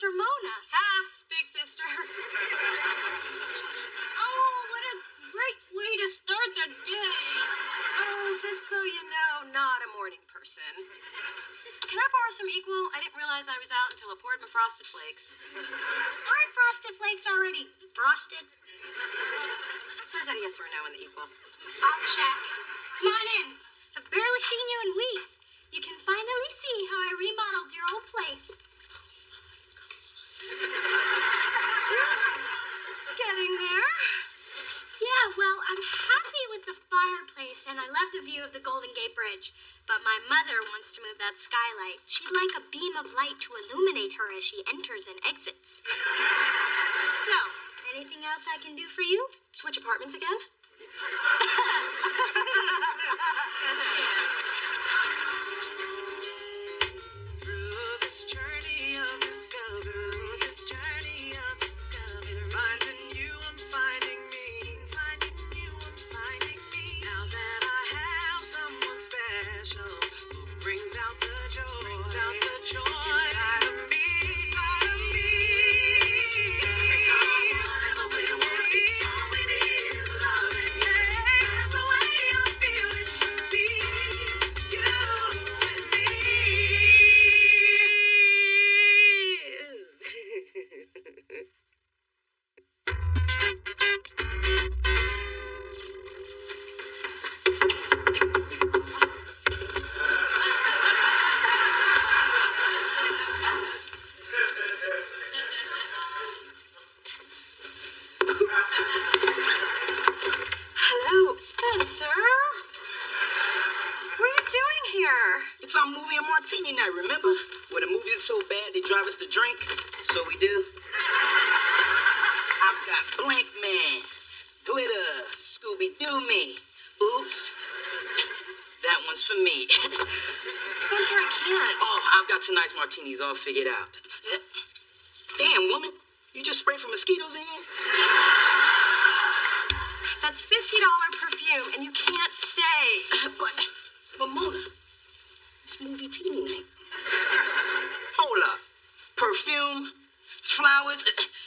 sister Mona. Half big sister. Oh, what a great way to start the day. Oh, just so you know, not a morning person. Can I borrow some Equal? I didn't realize I was out until I poured my Frosted Flakes. Aren't Frosted Flakes already frosted? So is that a yes or a no in the Equal? I'll check. Come on in. I've barely seen you in weeks. You can finally see how I remodeled your old place. Getting there. Yeah, well, I'm happy with the fireplace, and I love the view of the Golden Gate Bridge. But my mother wants to move that skylight. She'd like a beam of light to illuminate her as she enters and exits. So, anything else I can do for you? Switch apartments again? Hello, Spencer. What are you doing here? It's our movie and martini night, remember? Where the movie is so bad they drive us to drink. So we do. I've got Blank Man, Glitter, Scooby-Doo me. Oops. That one's for me. Spencer, I can't. Oh, I've got tonight's martinis all figured out. Damn, woman. You just sprayed for mosquitoes in here? That's $50 perfume, and you can't stay. But Mona, it's movie teeny night. Hold up. Perfume, flowers,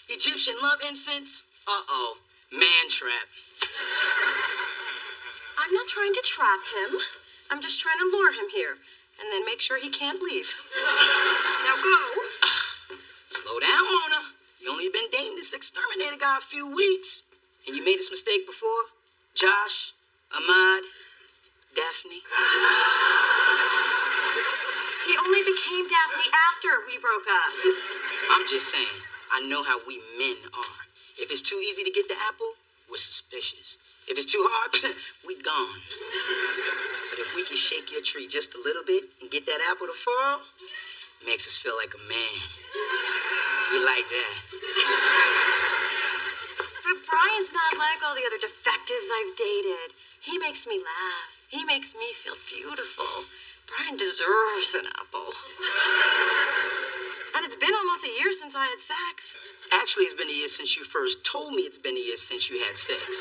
Egyptian love incense. Uh-oh. Man trap. I'm not trying to trap him. I'm just trying to lure him here, and then make sure he can't leave. Now go. Slow down, Mona. You only been dating this exterminator guy a few weeks. And you made this mistake before? Josh, Ahmad, Daphne. He only became Daphne after we broke up. I'm just saying, I know how we men are. If it's too easy to get the apple, we're suspicious. If it's too hard, we gone. But if we can shake your tree just a little bit and get that apple to fall, makes us feel like a man. We like that. But Brian's not like all the other defectives I've dated. He makes me laugh. He makes me feel beautiful. Brian deserves an apple. And it's been almost a year since I had sex. Actually, it's been a year since you first told me it's been a year since you had sex.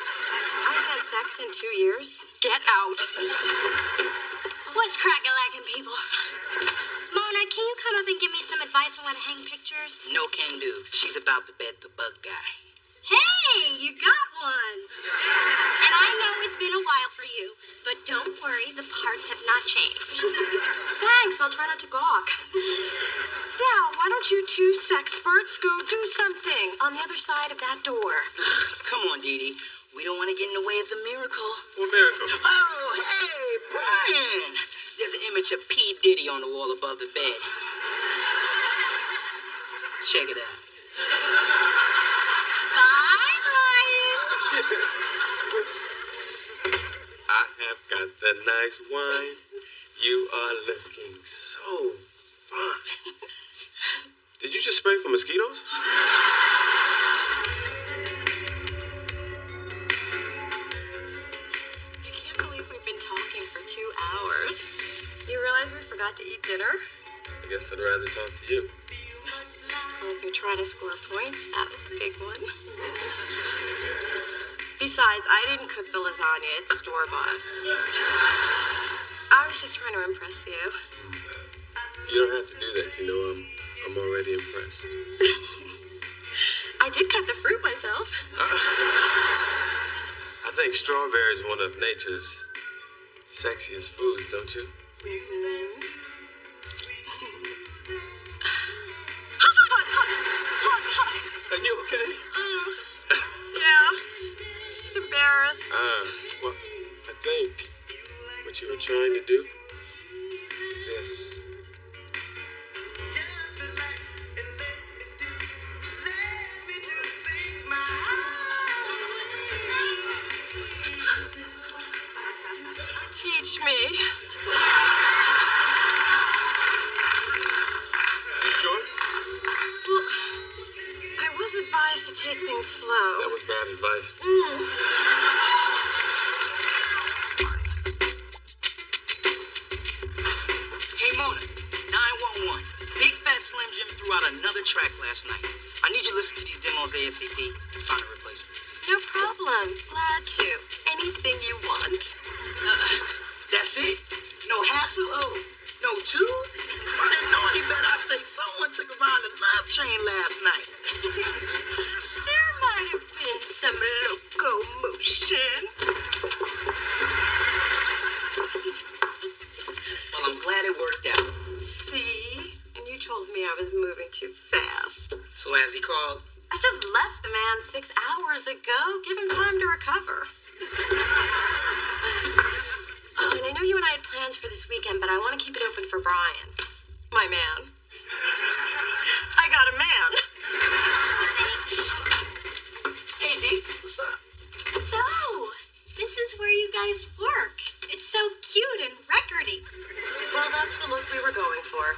I haven't had sex in 2 years. Get out. What's crack-a-lackin', people? Mona, can you come up and give me some advice on how to hang pictures? No can do. She's about to bed the bug guy. Hey, you got one. And I know it's been a while for you, but don't worry, the parts have not changed. Thanks, I'll try not to gawk. Now, why don't you two sexperts go do something on the other side of that door? Come on, Dee Dee. We don't want to get in the way of the miracle. What miracle? Oh, hey, Brian. There's an image of P. Diddy on the wall above the bed. Check it out. Bye, Brian. I have got the nice wine. You are looking so fine. Did you just spray for mosquitoes? I can't believe we've been talking for 2 hours. You realize we forgot to eat dinner? I guess I'd rather talk to you. Well, if you're trying to score points, that was a big one. Besides, I didn't cook the lasagna. It's store-bought. I was just trying to impress you. You don't have to do that. You know I'm I'm already impressed. I did cut the fruit myself. I think strawberry is one of nature's sexiest foods, don't you? Hot. Are you okay? Yeah. Just embarrassed. Well, I think what you were trying to do is this. Teach me. You sure? Well, I was advised to take things slow. That was bad advice. Hey, Mona, 911. Big Fat Slim Jim threw out another track last night. I need you to listen to these demos ASAP and find a replacement. No problem. Glad to. Anything you want. That's it? No hassle? Oh, no two? If I didn't know any better, I'd say someone took around the love train last night. There might have been some locomotion. Well, I'm glad it worked out. See? And you told me I was moving too fast. So as he called, I just left the man 6 hours ago. Give him time to recover. Oh, and I know you and I had plans for this weekend, but I want to keep it open for Brian. My man. I got a man. hey, D, what's up? So, this is where you guys work. It's so cute and recordy. Well, that's the look we were going for.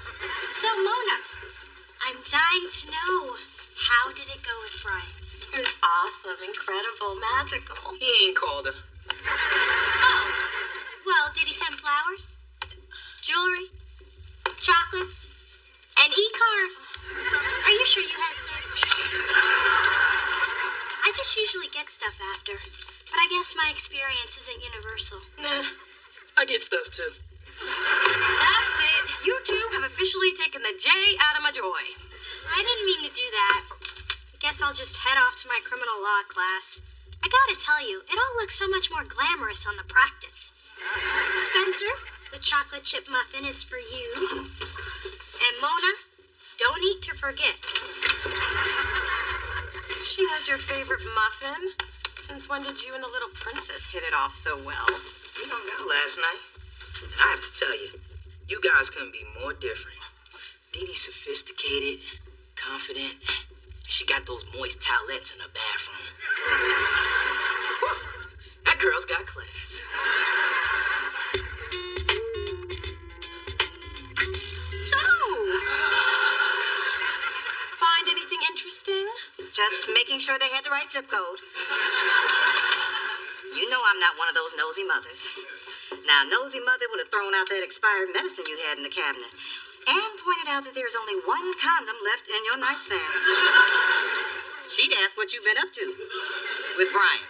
So, Mona, I'm dying to know, how did it go with Brian? It was awesome, incredible, magical. He ain't called her. Oh, well, did he send flowers? Jewelry? Chocolates? An e-card? Are you sure you had sex? I just usually get stuff after, but I guess my experience isn't universal. Nah, I get stuff too. That's it. You two have officially taken the J out of my joy. I didn't mean to do that. I guess I'll just head off to my criminal law class. I gotta tell you, it all looks so much more glamorous on the practice. Spencer, the chocolate chip muffin is for you. And Mona, don't eat to forget. She knows your favorite muffin. Since when did you and the little princess hit it off so well? We hung out last night. And I have to tell you, you guys couldn't be more different. Dee Dee's sophisticated, confident. She got those moist towelettes in her bathroom. That girl's got class. So, find anything interesting? Just making sure they had the right zip code. You know I'm not one of those nosy mothers. Now, nosy mother would have thrown out that expired medicine you had in the cabinet and pointed out that there's only one condom left in your nightstand. She'd ask what you've been up to with Brian,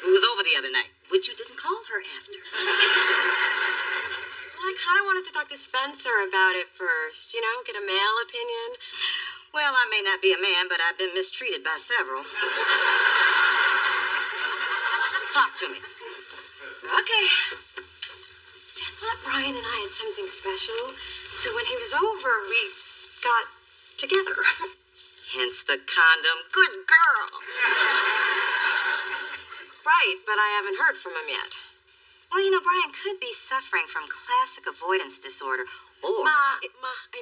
who was over the other night, which you didn't call her after. Well, I kind of wanted to talk to Spencer about it first, you know, get a male opinion. Well, I may not be a man, but I've been mistreated by several. Talk to me. Okay. See, I thought Brian and I had something special, so when he was over, we got together. Hence the condom. Good girl. Right, but I haven't heard from him yet. Well, you know, Brian could be suffering from classic avoidance disorder, or... Ma, I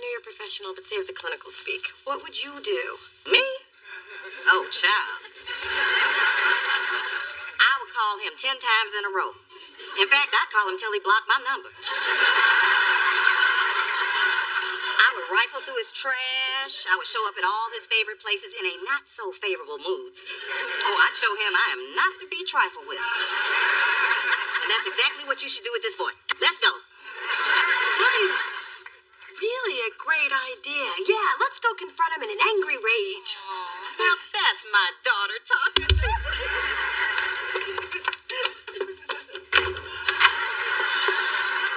know you're professional, but save the clinical speak. What would you do? Me? Oh, child. I would call him 10 times in a row. In fact, I'd call him till he blocked my number. I would rifle through his trash. I would show up at all his favorite places in a not-so-favorable mood. Oh, I'd show him I am not to be trifled with. And that's exactly what you should do with this boy. Let's go. That is really a great idea. Yeah, let's go confront him in an angry rage. Now that's my daughter talking.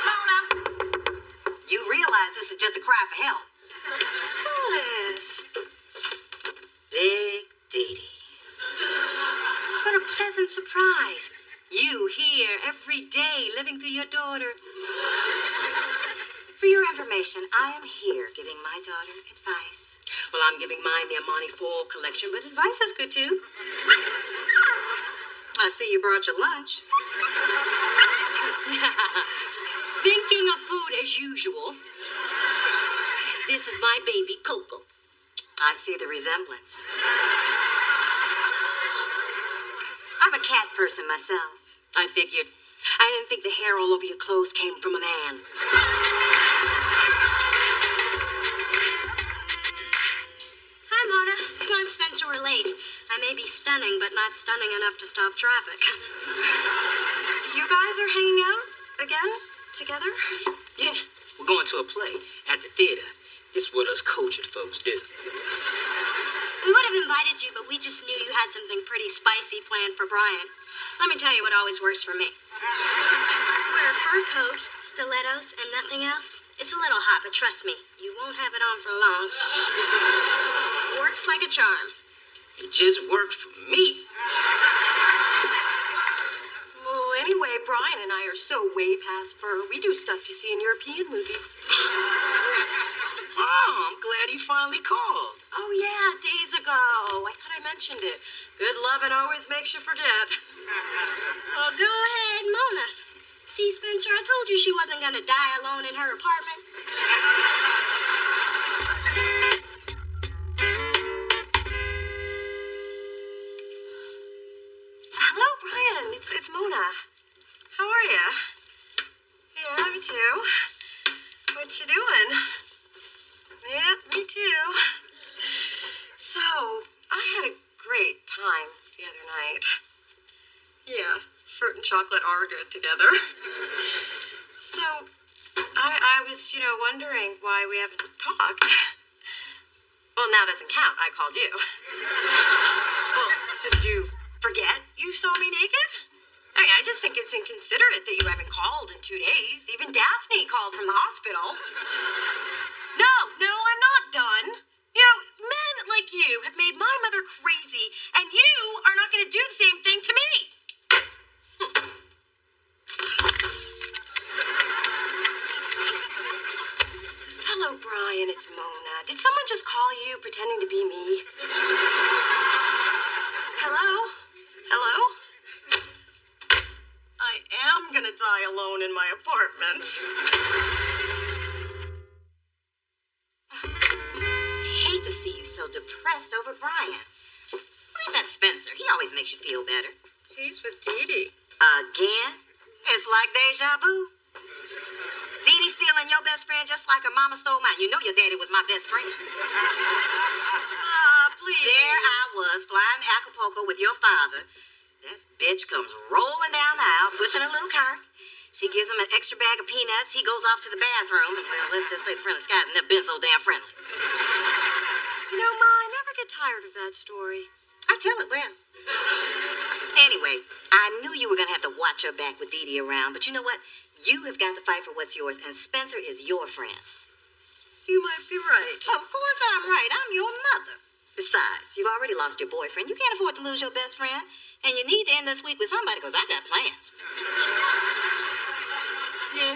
Mona, you realize this is just a cry for help. pleasant surprise. You here every day, living through your daughter. For your information, I am here giving my daughter advice. Well, I'm giving mine the Amani Fall collection, but advice is good too. I see you brought your lunch. Thinking of food as usual. This is my baby, Coco. I see the resemblance. I'm a cat person myself. I figured. I didn't think the hair all over your clothes came from a man. Hi, Mona. Come on, Spencer, we're late. I may be stunning, but not stunning enough to stop traffic. You guys are hanging out again? Together? Yeah, we're going to a play at the theater. It's what us cultured folks do. We would have invited you, but we just knew you had something pretty spicy planned for Brian. Let me tell you what always works for me. Wear a fur coat, stilettos, and nothing else. It's a little hot, but trust me, you won't have it on for long. Works like a charm. It just worked for me. Well, anyway, Brian and I are so way past fur. We do stuff you see in European movies. Oh, I'm glad he finally called. Oh, yeah, days ago. I thought I mentioned it. Good loving always makes you forget. Well, go ahead, Mona. See, Spencer, I told you she wasn't going to die alone in her apartment. Hello, Brian. It's Mona. How are you? Yeah, me too. What you doing? Yeah, me too. So, I had a great time the other night. Yeah, fruit and chocolate are good together. So, I was, wondering why we haven't talked. Well, now doesn't count. I called you. Well, so did you forget you saw me naked? I just think it's inconsiderate that you haven't called in 2 days. Even Daphne called from the hospital. No, I'm not done. Men like you have made my mother crazy, and you are not going to do the same thing to me. Hello, Brian, it's Mona. Did someone just call you pretending to be me? Hello? I am going to die alone in my apartment. Hate to see you so depressed over Brian. Where's that Spencer? He always makes you feel better. He's with Dee Dee. Again? It's like deja vu. Dee Dee stealing your best friend just like her mama stole mine. You know your daddy was my best friend. Please. There I was, flying to Acapulco with your father. That bitch comes rolling down the aisle, pushing a little cart. She gives him an extra bag of peanuts. He goes off to the bathroom, and, well, let's just say the friendly skies never been so damn friendly. Ma, I never get tired of that story. I tell it well. Anyway, I knew you were going to have to watch your back with Dee Dee around, but you know what? You have got to fight for what's yours, and Spencer is your friend. You might be right. Of course I'm right. I'm your mother. Besides, you've already lost your boyfriend. You can't afford to lose your best friend, and you need to end this week with somebody, because I've got plans. Yeah,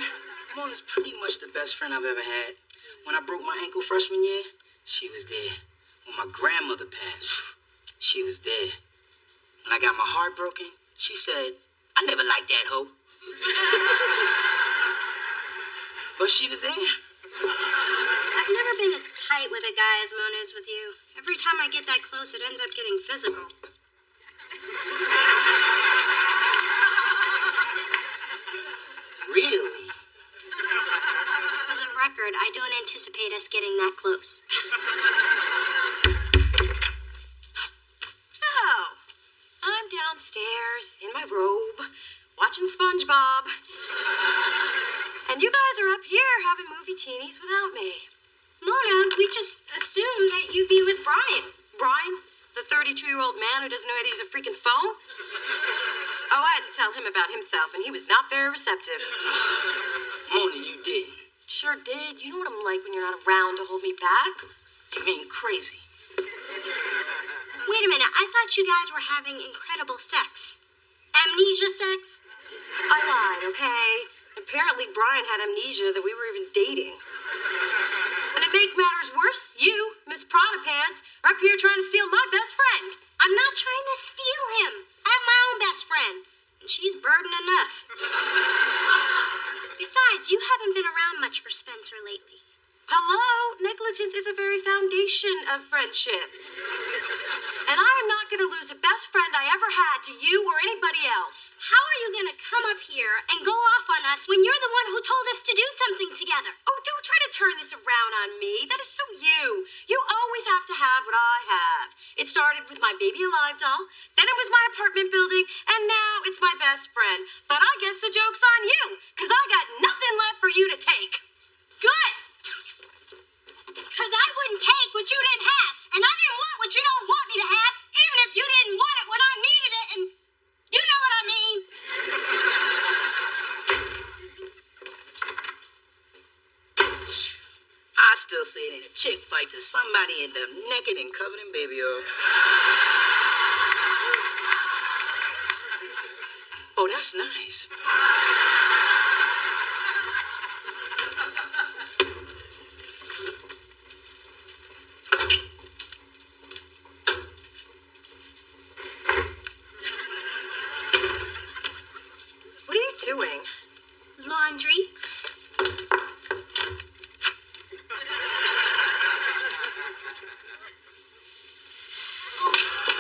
Mona's pretty much the best friend I've ever had. When I broke my ankle freshman year, she was there. When my grandmother passed, she was there. When I got my heart broken, she said, I never liked that hoe. But she was there. I've never been as tight with a guy as Mona is with you. Every time I get that close, it ends up getting physical. Really? For the record, I don't anticipate us getting that close. So, I'm downstairs in my robe, watching SpongeBob. And you guys are up here having movie teenies without me. Mona, we just assumed that you'd be with Brian. Brian, the 32-year-old man who doesn't know how to use a freaking phone? Oh, I had to tell him about himself, and he was not very receptive. Mona, you didn't. Sure did. You know what I'm like when you're not around to hold me back? You mean crazy? Wait a minute, I thought you guys were having incredible sex. Amnesia sex? I lied, okay? Apparently Brian had amnesia that we were even dating. And to make matters worse, you, Miss Prada Pants, are up here trying to steal my best friend. I'm not trying to steal him. I have my own best friend, and she's burden enough. Besides, you haven't been around much for Spencer lately. Hello? Negligence is a very foundation of friendship. And I am not going to lose a best friend I ever had to you or anybody else. How are you going to come up here and go off on us when you're the one who told us to do something together? Oh, don't try to turn this around on me. That is so you. You always have to have what I have. It started with my baby alive doll, then it was my apartment building, and now it's my best friend. But I guess the joke's on you, because I got nothing left for you to take. Good! Because I wouldn't take what you didn't have, and I didn't want what you don't want me to have, even if you didn't want it when I needed it, and you know what I mean. I still say it ain't a chick fight till somebody end up naked and covered in baby oil. Oh, that's nice. What are you doing? Laundry.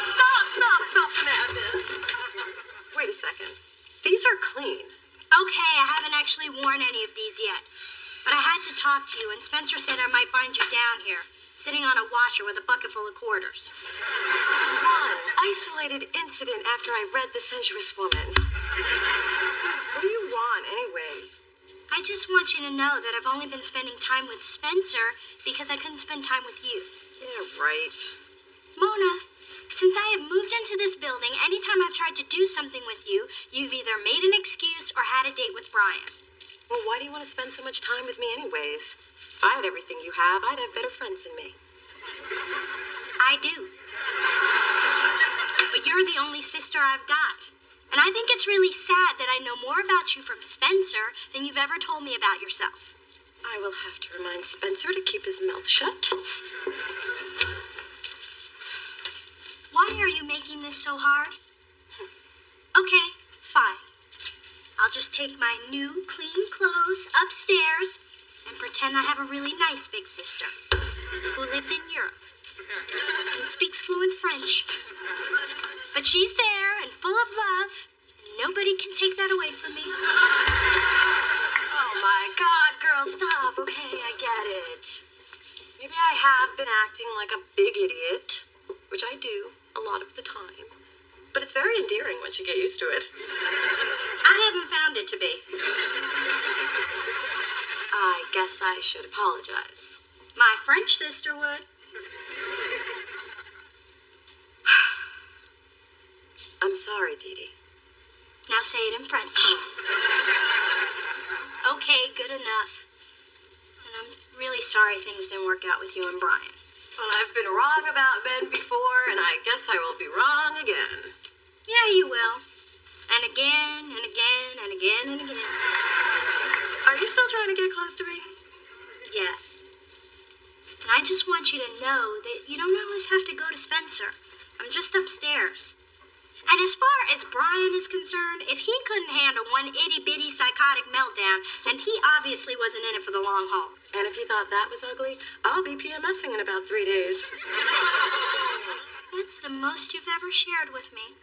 Stop this. Wait a second. These are clean. Okay, I haven't actually worn any of these yet. But I had to talk to you, and Spencer said I might find you down here, sitting on a washer with a bucket full of quarters. It was one isolated incident after I read The Sensuous Woman. What do you want, anyway? I just want you to know that I've only been spending time with Spencer because I couldn't spend time with you. Yeah, right. Mona, since I have moved into this building, anytime I've tried to do something with you, you've either made an excuse or had a date with Brian. Well, why do you want to spend so much time with me anyways? If I had everything you have, I'd have better friends than me. I do. But you're the only sister I've got. And I think it's really sad that I know more about you from Spencer than you've ever told me about yourself. I will have to remind Spencer to keep his mouth shut. Why are you making this so hard? Okay, fine. I'll just take my new, clean clothes upstairs and pretend I have a really nice big sister who lives in Europe and speaks fluent French. But she's there and full of love, and nobody can take that away from me. Oh my God, girl, stop. Okay, I get it. Maybe I have been acting like a big idiot, which I do a lot of the time. But it's very endearing once you get used to it. I haven't found it to be. I guess I should apologize. My French sister would. I'm sorry, Dee Dee. Now say it in French. Okay, good enough. And I'm really sorry things didn't work out with you and Brian. Well, I've been wrong about Ben before, and I guess I will be wrong again. Yeah, you will. And again, and again, and again, and again. Are you still trying to get close to me? Yes. And I just want you to know that you don't always have to go to Spencer. I'm just upstairs. And as far as Brian is concerned, if he couldn't handle one itty-bitty psychotic meltdown, then he obviously wasn't in it for the long haul. And if he thought that was ugly, I'll be PMSing in about 3 days. That's the most you've ever shared with me.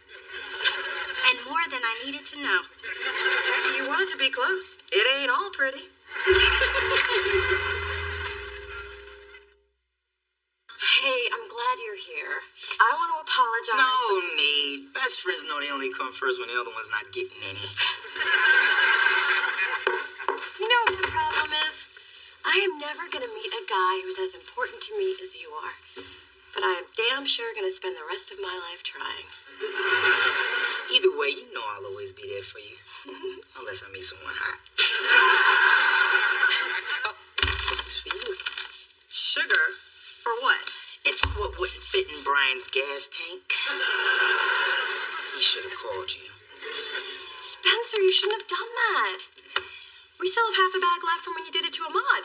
And more than I needed to know. You wanted to be close. It ain't all pretty. Hey, I'm glad you're here. I want to apologize. No need. Best friends know they only come first when the other one's not getting any. You know what the problem is? I am never going to meet a guy who's as important to me as you are. But I am damn sure going to spend the rest of my life trying. Either way, you know I'll always be there for you. Unless I meet someone hot. Oh, this is for you. Sugar? For what? It's what wouldn't fit in Brian's gas tank. He should have called you. Spencer, you shouldn't have done that. We still have half a bag left from when you did it to Ahmad.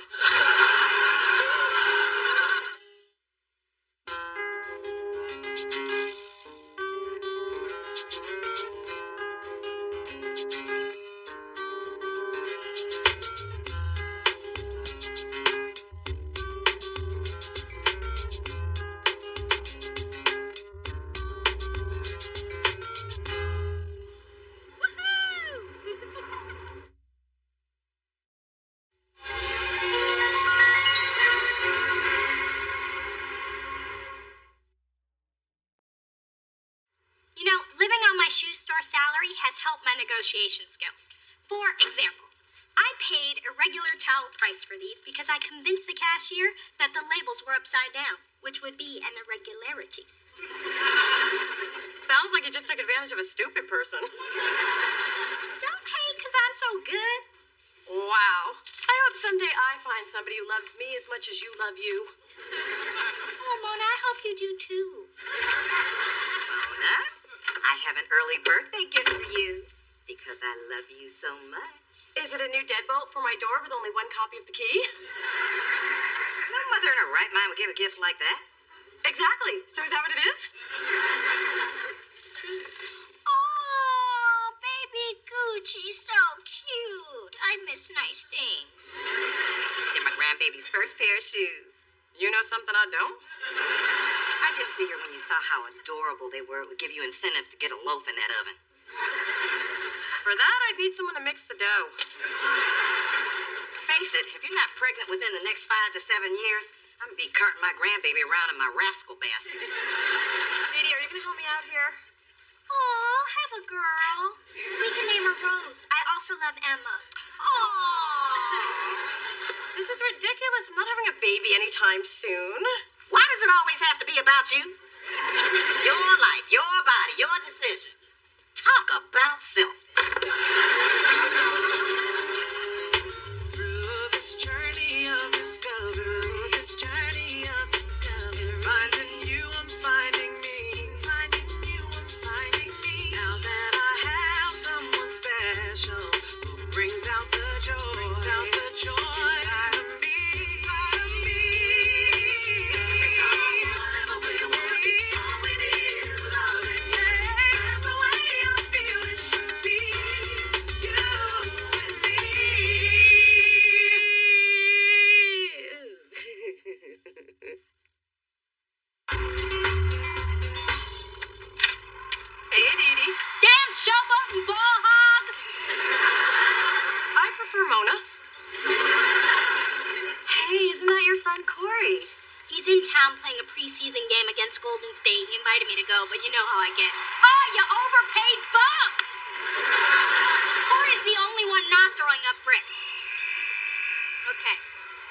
You know, living on my shoe store salary has helped my negotiation skills. For example, I paid a regular towel price for these because I convinced the cashier that the labels were upside down, which would be an irregularity. Sounds like you just took advantage of a stupid person. Don't hate because I'm so good. Wow. I hope someday I find somebody who loves me as much as you love you. Oh, Mona, I hope you do too. Mona, I have an early birthday gift for you because I love you so much. Is it a new deadbolt for my door with only one copy of the key? No mother in her right mind would give a gift like that. Exactly. So is that what it is? Oh, baby Gucci's so cute. I miss nice things. They're my grandbaby's first pair of shoes. You know something I don't? I just figured when you saw how adorable they were, it would give you incentive to get a loaf in that oven. For that, I'd need someone to mix the dough. Face it, if you're not pregnant within the next 5 to 7 years, I'm gonna be carting my grandbaby around in my rascal basket. Didi, are you gonna help me out here? Oh, have a girl. We can name her Rose. I also love Emma. Oh. This is ridiculous. I'm not having a baby anytime soon. Why does it always have to be about you? Your life, your body, your decision. Talk about selfish. Through this journey of discovery, finding you, I'm finding me. Finding you, I'm finding me. Now that I have someone special who brings out the joy, inside of me. Whatever all we need is love, and that's the way I feel it should be. You and me. Hey, Didi. Damn showboat and ball hog. I prefer Mona. Hey, isn't that your friend Corey? He's in town playing a preseason game against Golden State. He invited me to go, but you know how I get. Oh, you overpaid bum! Corey's the only one not throwing up bricks. Okay,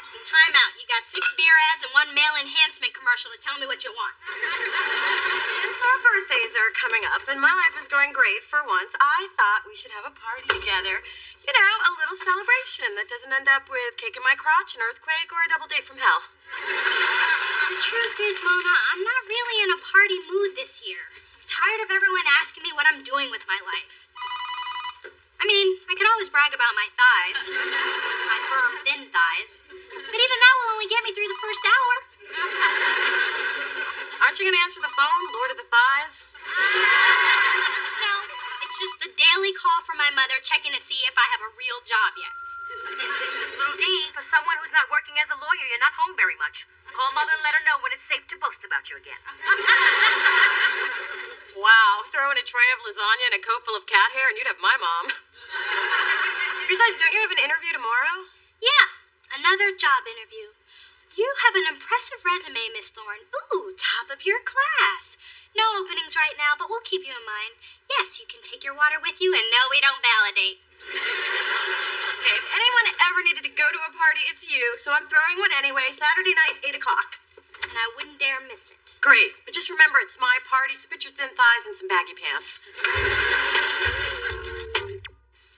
it's a timeout. You got 6 beer ads and 1 male enhancement commercial to tell me what you want. Since our birthdays are coming up and my life is going great for once, I thought we should have a party together. You know, a little celebration that doesn't end up with cake in my crotch, an earthquake, or a double date from hell. The truth is, Mona, I'm not really in a party mood this year. I'm tired of everyone asking me what I'm doing with my life. I mean, I could always brag about my thighs. My firm, thin thighs. But even that will only get me through the first hour. Aren't you going to answer the phone, Lord of the Thighs? No, it's just the daily call from my mother checking to see if I have a real job yet. Little D, for someone who's not working as a lawyer, you're not home very much. Call Mother and let her know when it's safe to boast about you again. Wow, throw in a tray of lasagna and a coat full of cat hair and you'd have my mom. Besides, don't you have an interview tomorrow? Yeah, another job interview. You have an impressive resume, Miss Thorne. Ooh, top of your class. No openings right now, but we'll keep you in mind. Yes, you can take your water with you, and no, we don't validate. Okay, if anyone ever needed to go to a party, it's you, so I'm throwing one anyway, Saturday night, 8 o'clock. And I wouldn't dare miss it. Great, but just remember it's my party, so put your thin thighs in some baggy pants.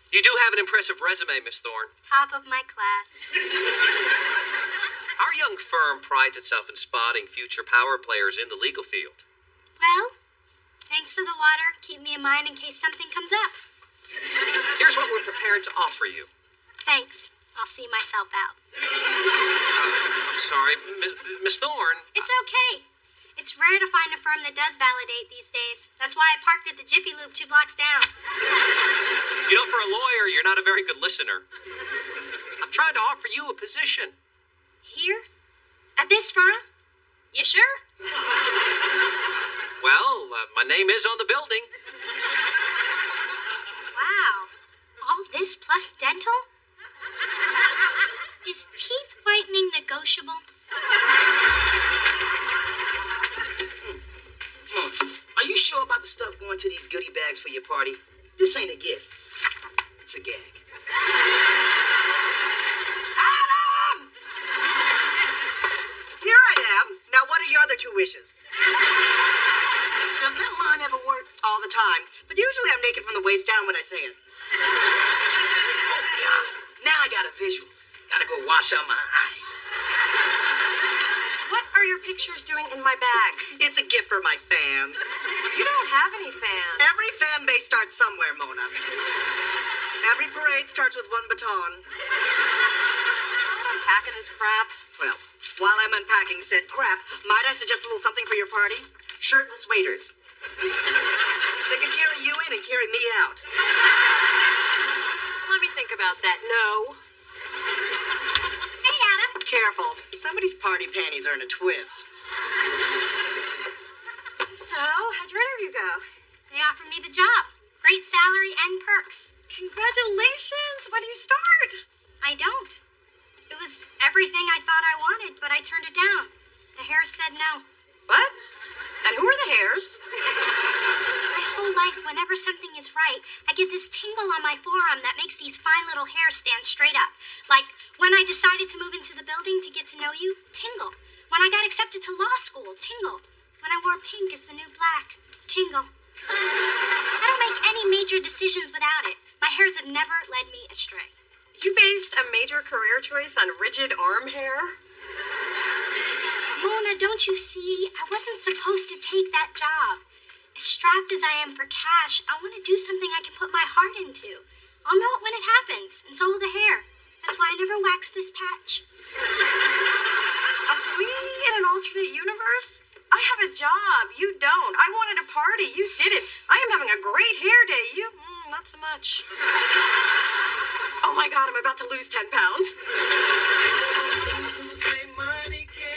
You do have an impressive resume, Miss Thorne. Top of my class. Our young firm prides itself in spotting future power players in the legal field. Well, thanks for the water. Keep me in mind in case something comes up. Here's what we're prepared to offer you. Thanks. I'll see myself out. I'm sorry, Miss Thorne. It's okay. It's rare to find a firm that does validate these days. That's why I parked at the Jiffy Lube 2 blocks down. You know, for a lawyer, you're not a very good listener. I'm trying to offer you a position. Here? At this firm? You sure? Well, my name is on the building. Wow. All this plus dental? Is teeth whitening negotiable? Are you sure about the stuff going to these goodie bags for your party? This ain't a gift. It's a gag. Adam! Here I am. Now, what are your other 2 wishes? Does that line ever work? All the time. But usually I'm naked from the waist down when I say it. Yeah. Now I got a visual. Gotta go wash out my eyes. What are your pictures doing in my bag? It's a gift for my fam. You don't have any fans. Every fan base starts somewhere, Mona. Every parade starts with one baton. Unpacking his crap. Well, while I'm unpacking said crap, might I suggest a little something for your party? Shirtless waiters. They can carry you in and carry me out. Let me think about that. No. Hey, Adam. Careful. Somebody's party panties are in a twist. So, how'd your interview go? They offered me the job. Great salary and perks. Congratulations. When do you start? I don't. It was everything I thought I wanted, but I turned it down. The hairs said no. What? And who are the hairs? My whole life, whenever something is right, I get this tingle on my forearm that makes these fine little hairs stand straight up. Like when I decided to move into the building to get to know you, tingle. When I got accepted to law school, tingle. When I wore pink as the new black, tingle. I don't make any major decisions without it. My hairs have never led me astray. You based a major career choice on rigid arm hair? Mona, don't you see? I wasn't supposed to take that job. As strapped as I am for cash, I want to do something I can put my heart into. I'll know it when it happens, and so will the hair. That's why I never waxed this patch. Are we in an alternate universe? I have a job. You don't. I wanted a party. You did it. I am having a great hair day. You, not so much. Oh my God, I'm about to lose 10 pounds.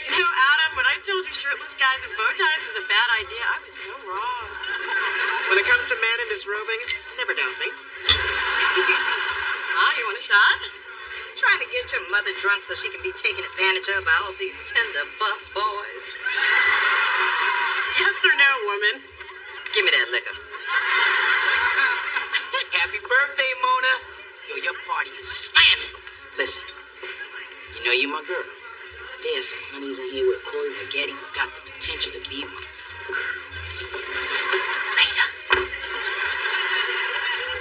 You know, Adam, when I told you shirtless guys and bow ties was a bad idea, I was so wrong. When it comes to men and disrobing, never doubt me. You want a shot? Trying to get your mother drunk so she can be taken advantage of by all these tender buff boys. Yes or no, woman? Give me that liquor. Happy birthday, Mona. Yo, your party is slamming. Listen, you know you my girl. There's some honeys in here with Corey Rigetti who got the potential to be my girl. Later.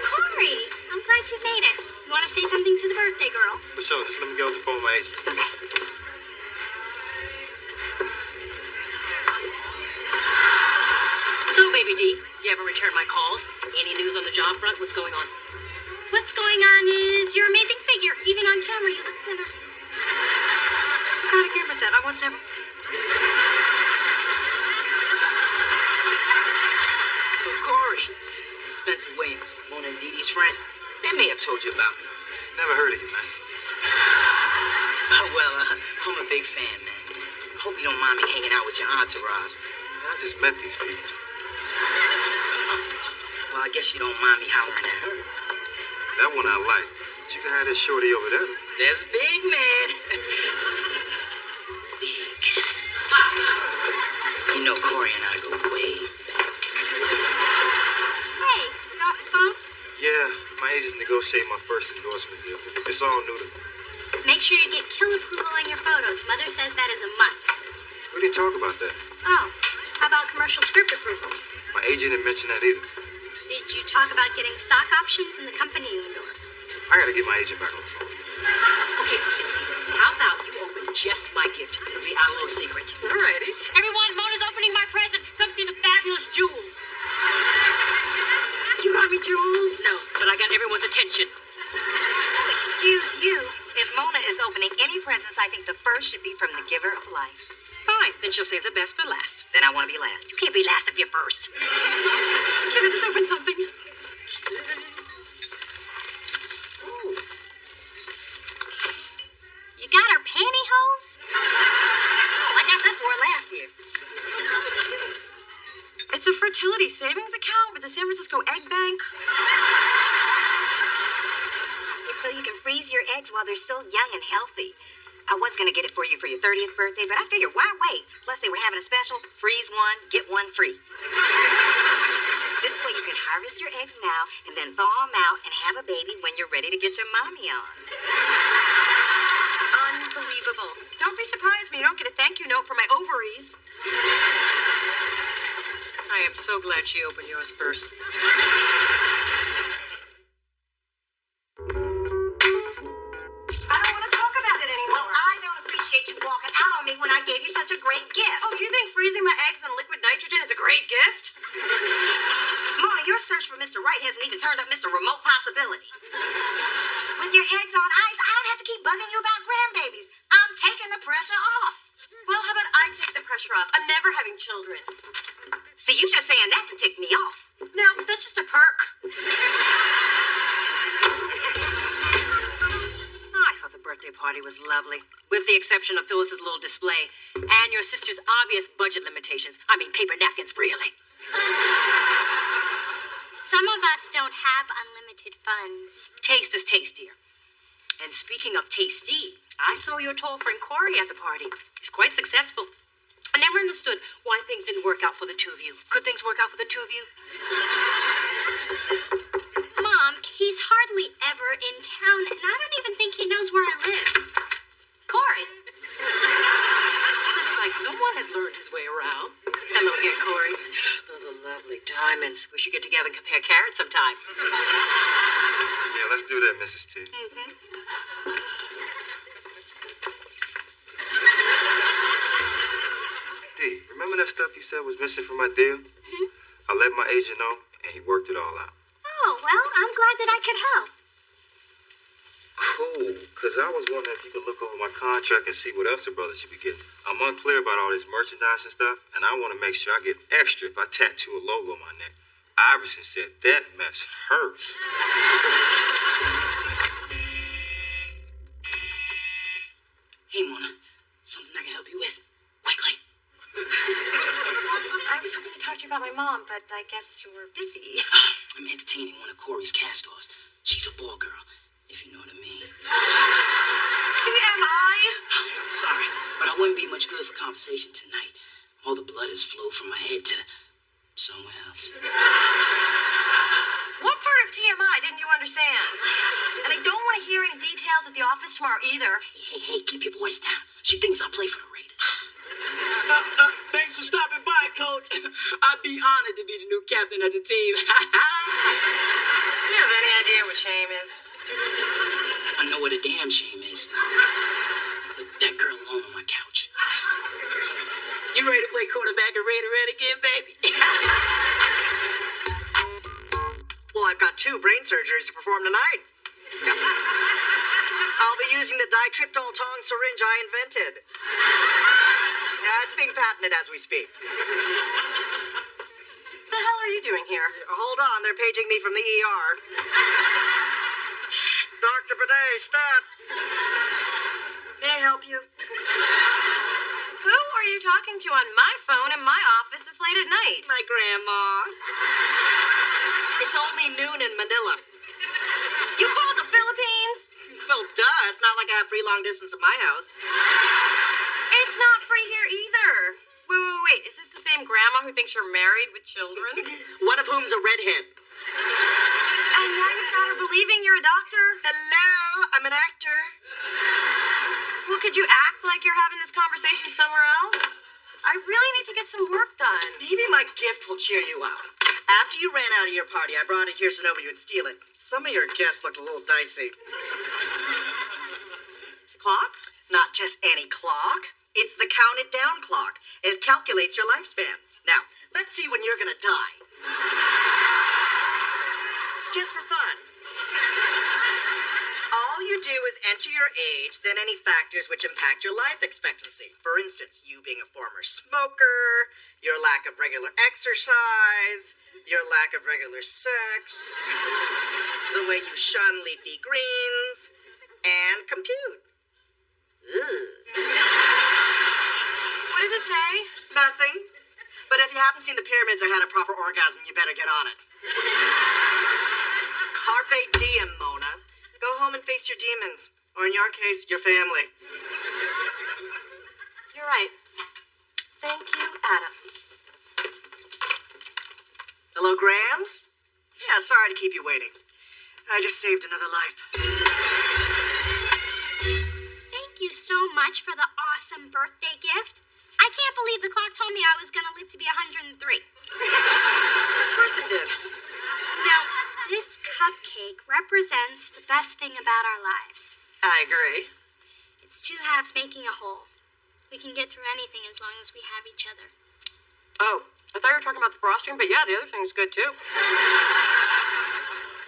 Corey, I'm glad you made it. You want to say something to the birthday girl? For sure, just let me get on the phone with my agent. So, Baby D, you ever return my calls? Any news on the job front? What's going on? What's going on is your amazing figure. Even on camera, you look thinner. What kind of camera's that? I want several. So, Corey, Spencer Williams, Mona and Dee Dee's friend, they may have told you about me. Never heard of you, man. Well, I'm a big fan, man. I hope you don't mind me hanging out with your entourage. I just met these people. Well, I guess you don't mind me hollering at her. That one I like. But you can have that shorty over there. There's big man. Big. You know, Corey and I go way back. Hey, you got the phone? Yeah, my agent's negotiating my first endorsement deal. It's all new to me. Make sure you get kill approval on your photos. Mother says that is a must. We didn't talk about that. Oh, how about commercial script approval? My agent didn't mention that either. Did you talk about getting stock options in the company you endorse? I gotta get my agent back on the phone. Okay, Kitsy, how about you open just my gift? It'll be our little secret. Alrighty. Everyone, Mona's opening my present. Come see the fabulous jewels. You got me, Jules. No, but I got everyone's attention. Excuse you. If Mona is opening any presents, I think the first should be from the giver of life. Fine, then she'll save the best for last. Then I want to be last. You can't be last if you're first. Can I just open something? You got her pantyhose? I got that for her last year. It's a fertility savings account with the San Francisco Egg Bank. It's so you can freeze your eggs while they're still young and healthy. I was going to get it for you for your 30th birthday, but I figured, why wait? Plus, they were having a special, freeze one, get one free. This way you can harvest your eggs now and then thaw them out and have a baby when you're ready to get your mommy on. Unbelievable. Don't be surprised when you don't get a thank you note for my ovaries. I am so glad she opened yours first. I don't want to talk about it anymore. Well, I don't appreciate you walking out on me when I gave you such a great gift. Oh, do you think freezing my eggs in liquid nitrogen is a great gift? Mona, your search for Mr. Right hasn't even turned up Mr. Remote Possibility. With your eggs on ice, I don't have to keep bugging you about grandbabies. I'm taking the pressure off. Well, how about I take the pressure off? I'm never having children. See, you just saying that to tick me off. No, that's just a perk. I thought the birthday party was lovely, with the exception of Phyllis's little display and your sister's obvious budget limitations. I mean, paper napkins, really. Some of us don't have unlimited funds. Taste is tastier. And speaking of tasty, I saw your tall friend Corey at the party. He's quite successful. I never understood why things didn't work out for the two of you. Could things work out for the two of you? Mom, he's hardly ever in town, and I don't even think he knows where I live. Corey! Looks like someone has learned his way around. Hello again, Corey. Those are lovely diamonds. We should get together and compare carats sometime. Yeah, let's do that, Mrs. T. D, remember that stuff you said was missing from my deal? I let my agent know, and he worked it all out. Oh, well, I'm glad that I could help. Cool, because I was wondering if you could look over my contract and see what else the brothers should be getting. I'm unclear about all this merchandise and stuff, and I want to make sure I get extra if I tattoo a logo on my neck. Iverson said that mess hurts. Hey, Mona, something I can help you with. Quickly. I was hoping to talk to you about my mom, but I guess you were busy. I'm entertaining one of Corey's cast-offs. She's a ball girl, if you know what I mean. TMI? Sorry, but I wouldn't be much good for conversation tonight. All the blood has flowed from my head to somewhere else. What part of TMI didn't you understand? And I don't want to hear any details at the office tomorrow either. Hey, keep your voice down. She thinks I play for the Raiders. Thanks for stopping by, Coach. I'd be honored to be the new captain of the team. Do you have any idea what shame is? I know what a damn shame is. That girl alone on my couch. You ready to play quarterback and Raider Red again, baby? Well, I've got 2 brain surgeries to perform tonight. I'll be using the ditryptoltong syringe I invented. Yeah, it's being patented as we speak. The hell are you doing here? Hold on, they're paging me from the ER. Dr. Bidet, stop. May I help you? Who are you talking to on my phone in my office this late at night? My grandma. It's only noon in Manila. You called the Philippines? Well, duh. It's not like I have free long distance at my house. It's not free here either. Wait. Is this the same grandma who thinks you're married with children? One of whom's a redhead. And now you've got her believing you're a doctor? Hello, I'm an actor. Well, could you act like you're having this conversation somewhere else? I really need to get some work done. Maybe my gift will cheer you up. After you ran out of your party, I brought it here so nobody would steal it. Some of your guests looked a little dicey. It's a clock? Not just any clock. It's the counted down clock. It calculates your lifespan. Now, let's see when you're gonna die. Just for fun. to do is enter your age, then any factors which impact your life expectancy. For instance, you being a former smoker, your lack of regular exercise, your lack of regular sex, the way you shun leafy greens, and compute. Ugh. What does it say? Nothing. But if you haven't seen the pyramids or had a proper orgasm, you better get on it. Carpe diem, Mona. Go home and face your demons. Or in your case, your family. You're right. Thank you, Adam. Hello, Grams? Yeah, sorry to keep you waiting. I just saved another life. Thank you so much for the awesome birthday gift. I can't believe the clock told me I was going to live to be 103. Of course it did. Now, this cupcake represents the best thing about our lives. I agree. It's two halves making a whole. We can get through anything as long as we have each other. Oh, I thought you were talking about the frosting, but yeah, the other thing's good too.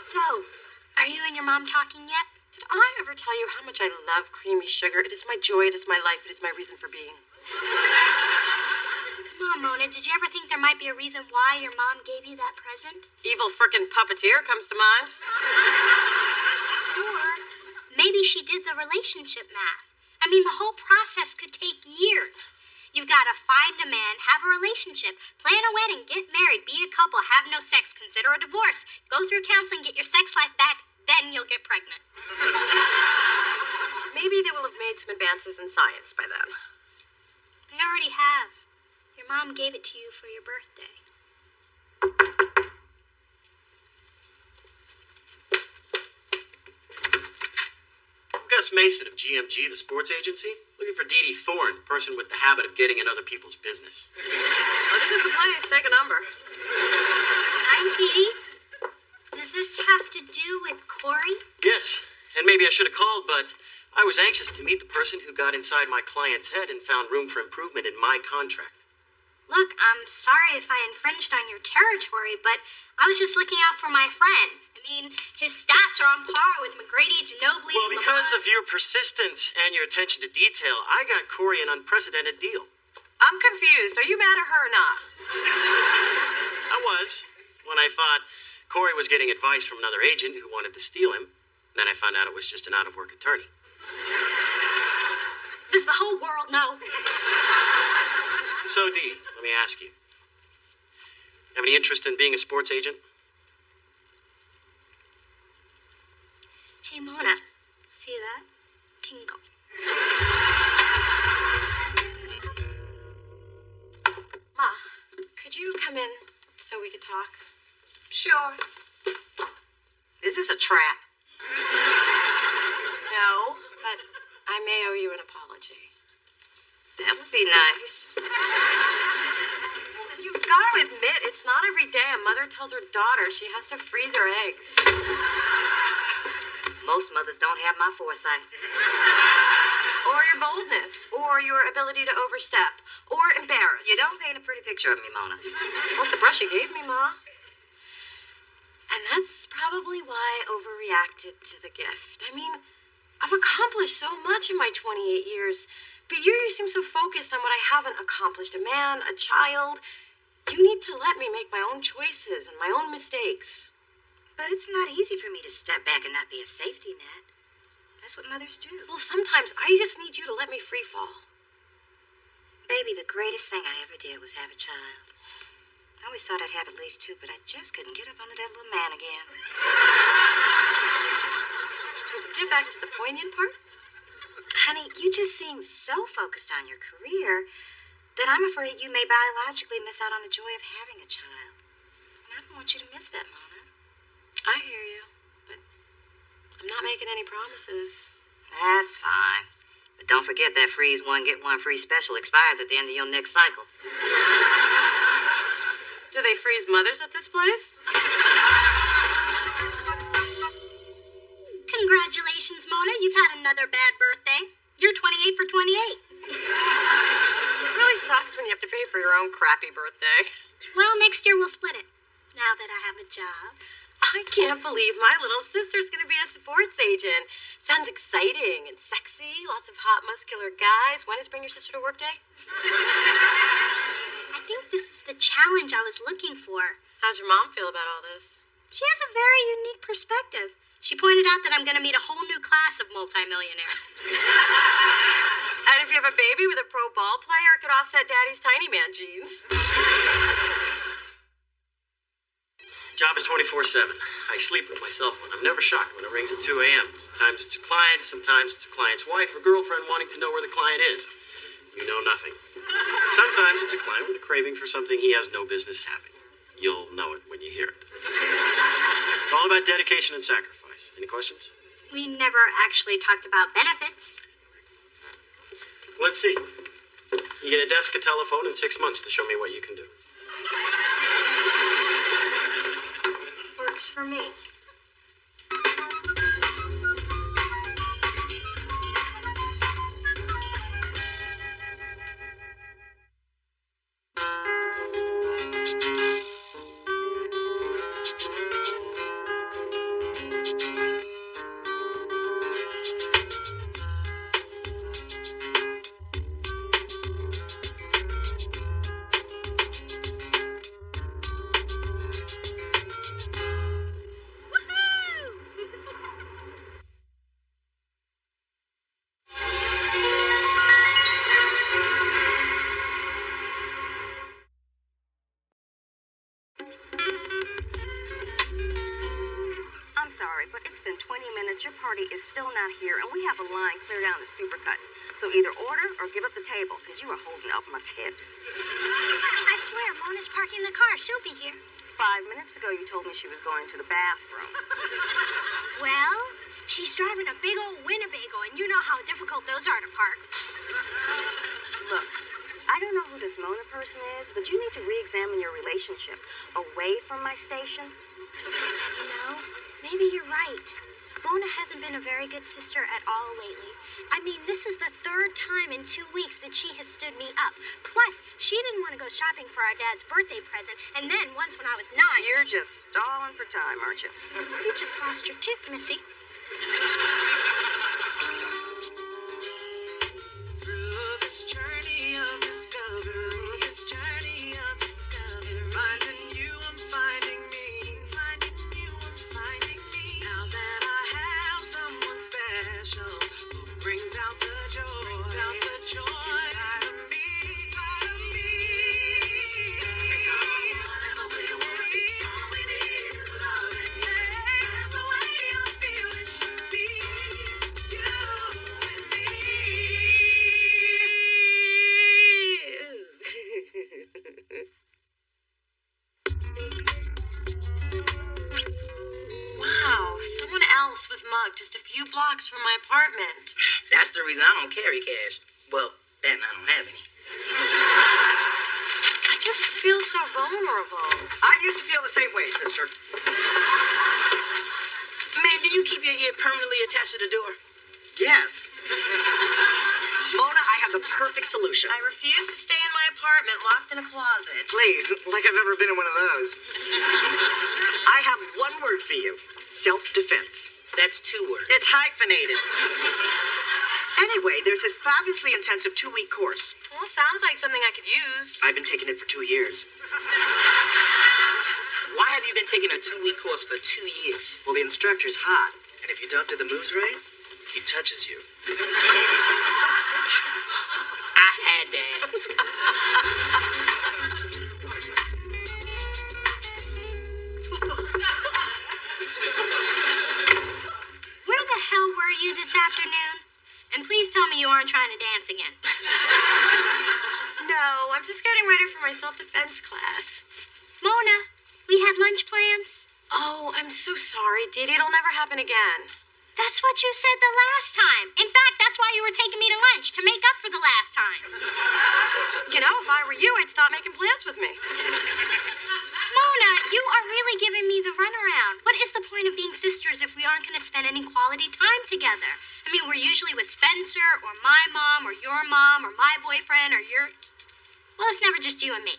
So, are you and your mom talking yet? Did I ever tell you how much I love creamy sugar? It is my joy, it is my life, it is my reason for being. Come on, Mona, did you ever think there might be a reason why your mom gave you that present? Evil frickin' puppeteer comes to mind. Or maybe she did the relationship math. I mean, the whole process could take years. You've got to find a man, have a relationship, plan a wedding, get married, be a couple, have no sex, consider a divorce, go through counseling, get your sex life back, then you'll get pregnant. Maybe they will have made some advances in science by then. They already have. Your mom gave it to you for your birthday. Gus Mason of GMG, the sports agency, looking for Dee Dee Thorne, person with the habit of getting in other people's business. Oh, this is the place. Take a number. Hi, Dee Dee. Does this have to do with Corey? Yes, and maybe I should have called, but I was anxious to meet the person who got inside my client's head and found room for improvement in my contract. Look, I'm sorry if I infringed on your territory, but I was just looking out for my friend. I mean, his stats are on par with McGrady, Ginobili, Well, because of your persistence and your attention to detail, I got Corey an unprecedented deal. I'm confused. Are you mad at her or not? I was, when I thought Corey was getting advice from another agent who wanted to steal him. Then I found out it was just an out-of-work attorney. Does the whole world know? So, Dee, let me ask you. Have any interest in being a sports agent? Hey, Mona. See that? Tingle. Ma, could you come in so we could talk? Sure. Is this a trap? No, but I may owe you an apology. That would be nice. You've got to admit, it's not every day a mother tells her daughter she has to freeze her eggs. Most mothers don't have my foresight. Or your boldness, or your ability to overstep, or embarrass. You don't paint a pretty picture of me, Mona. What's the brush you gave me, Ma? And that's probably why I overreacted to the gift. I mean, I've accomplished so much in my 28 years, but you seem so focused on what I haven't accomplished. A man, a child. You need to let me make my own choices and my own mistakes. But it's not easy for me to step back and not be a safety net. That's what mothers do. Well, sometimes I just need you to let me free fall. Baby, the greatest thing I ever did was have a child. I always thought I'd have at least two, but I just couldn't get up under that little man again. Get back to the poignant part. Honey, you just seem so focused on your career that I'm afraid you may biologically miss out on the joy of having a child. And I don't want you to miss that, Mona. I hear you, but I'm not making any promises. That's fine. But don't forget that freeze one, get one free special expires at the end of your next cycle. Do they freeze mothers at this place? Congratulations, Mona. You've had another bad birthday. You're 28 for 28. It really sucks when you have to pay for your own crappy birthday. Well, next year we'll split it. Now that I have a job. I can't believe my little sister's going to be a sports agent. Sounds exciting and sexy. Lots of hot, muscular guys. When is Bring Your Sister to Work Day? I think this is the challenge I was looking for. How's your mom feel about all this? She has a very unique perspective. She pointed out that I'm going to meet a whole new class of multimillionaire. And if you have a baby with a pro ball player, it could offset Daddy's tiny man genes. Job is 24/7. I sleep with my cell phone. I'm never shocked when it rings at 2 a.m. Sometimes it's a client, sometimes it's a client's wife or girlfriend wanting to know where the client is. You know nothing. Sometimes it's a client with a craving for something he has no business having. You'll know it when you hear it. It's all about dedication and sacrifice. Any questions? We never actually talked about benefits. Let's see. You get a desk, a telephone, and 6 months to show me what you can do. Works for me. I'm sorry, but it's been 20 minutes. Your party is still not here, and we have a line clear down to Supercuts. So either order or give up the table, because you are holding up my tips. I swear, Mona's parking the car. She'll be here. 5 minutes ago, you told me she was going to the bathroom. Well, she's driving a big old Winnebago, and you know how difficult those are to park. Look, I don't know who this Mona person is, but you need to re-examine your relationship away from my station. You know, maybe you're right. Mona hasn't been a very good sister at all lately. I mean, this is the third time in 2 weeks that she has stood me up. Plus, she didn't want to go shopping for our dad's birthday present, and then once when I was 9... You're just stalling for time, aren't you? You just lost your tooth, Missy. Through this journey of discovery, finding you, I'm finding me. Finding you, I'm finding me. Now that I have someone special who brings out the joy, inside of me. That's the way I feel it should be. You and me. Wow, someone else was mugged just a few blocks from my apartment. That's the reason I don't carry cash. Well, that and I don't have any. I just feel so vulnerable. I used to feel the same way, sister. Man, do you keep your ear permanently attached to the door? Yes. Mona, I have the perfect solution. I refuse to stay in my apartment locked in a closet. Please, like I've never been in one of those. I have one word for you. Self-defense. That's 2 words. It's hyphenated. Anyway, there's this fabulously intensive 2-week course. Well, sounds like something I could use. I've been taking it for 2 years. Why have you been taking a 2-week course for 2 years? Well, the instructor's hot, and if you don't do the moves right, he touches you. I had to ask. Where the hell were you this afternoon? And please tell me you aren't trying to dance again. No, I'm just getting ready for my self-defense class. Mona, we had lunch plans. Oh, I'm so sorry, Didi. It'll never happen again. That's what you said the last time. In fact, that's why you were taking me to lunch, to make up for the last time. You know, if I were you, I'd stop making plans with me. Mona, you are really giving me the runaround. What is the point of being sisters if we aren't going to spend any quality time together? I mean, we're usually with Spencer, or my mom, or your mom, or my boyfriend, or your... Well, it's never just you and me.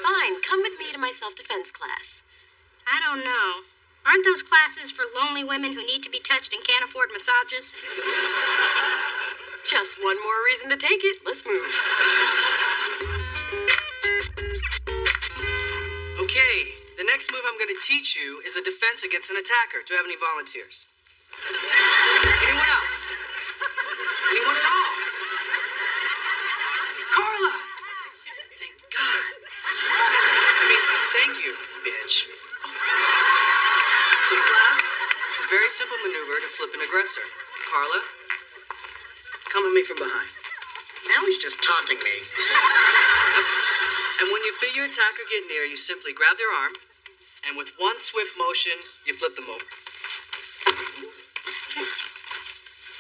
Fine, come with me to my self-defense class. I don't know. Aren't those classes for lonely women who need to be touched and can't afford massages? Just one more reason to take it. Let's move. Okay, the next move I'm going to teach you is a defense against an attacker. Do you have any volunteers? Anyone else? Anyone at all? Carla! Thank God. Thank you, bitch. So, class, it's a very simple maneuver to flip an aggressor. Carla, come at me from behind. Now he's just taunting me. And when you feel your attacker get near, you simply grab their arm, and with one swift motion, you flip them over.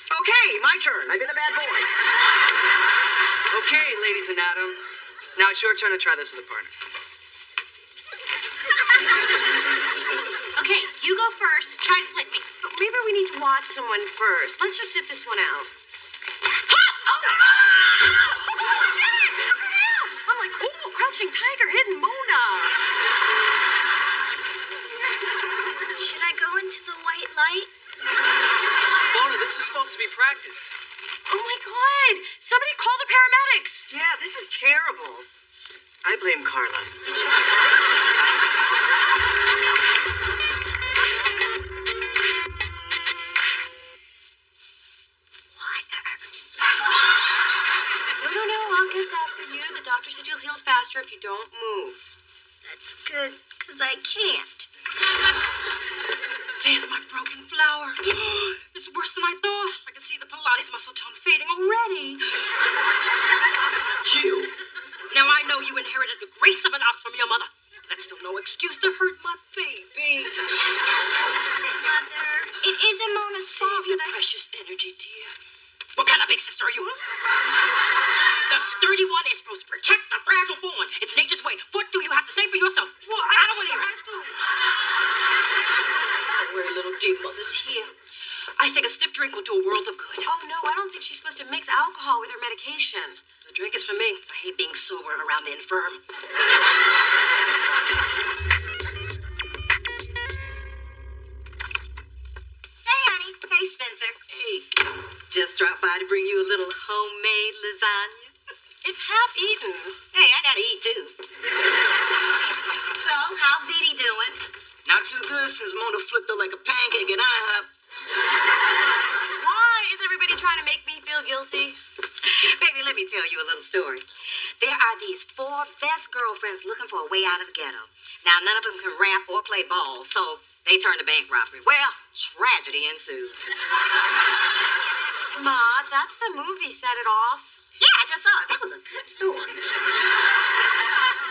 Okay, my turn. I've been a bad boy. Okay, ladies and Adam. Now it's your turn to try this with a partner. Okay, you go first. Try to flip me. Maybe we need to watch someone first. Let's just sit this one out. I'm like, oh, crouching tiger, hidden Mona. Should I go into the white light? Mona, this is supposed to be practice. Oh my God! Somebody call the paramedics. Yeah, this is terrible. I blame Carla. No, I'll get that for you. The doctor said you'll heal faster if you don't move. That's good, because I can't. There's my broken flower. It's worse than I thought. I can see the Pilates muscle tone fading already. You. Now I know you inherited the grace of an ox from your mother. But that's still no excuse to hurt my baby. Mother, it isn't Mona's fault. Save your precious energy, dear. What kind of big sister are you? The sturdy one is supposed to protect the fragile born. It's nature's way. What do you have to say for yourself? Well, I don't want to hear it. Don't worry, little deep mother's here. I think a stiff drink will do a world of good. Oh, no, I don't think she's supposed to mix alcohol with her medication. The drink is for me. I hate being sober around the infirm. Hey, honey. Hey, Spencer. Hey. Just dropped by to bring you a little homemade lasagna. It's half eaten. Hey, I gotta eat too. So, how's Dee Dee doing? Not too good since Mona flipped her like a pancake at IHOP. Why is everybody trying to make me feel guilty? Baby, let me tell you a little story. There are these 4 best girlfriends looking for a way out of the ghetto. Now, none of them can rap or play ball, so they turn to bank robbery. Well, tragedy ensues. Ma, that's the movie Set It Off. Yeah, I just saw it. That was a good story.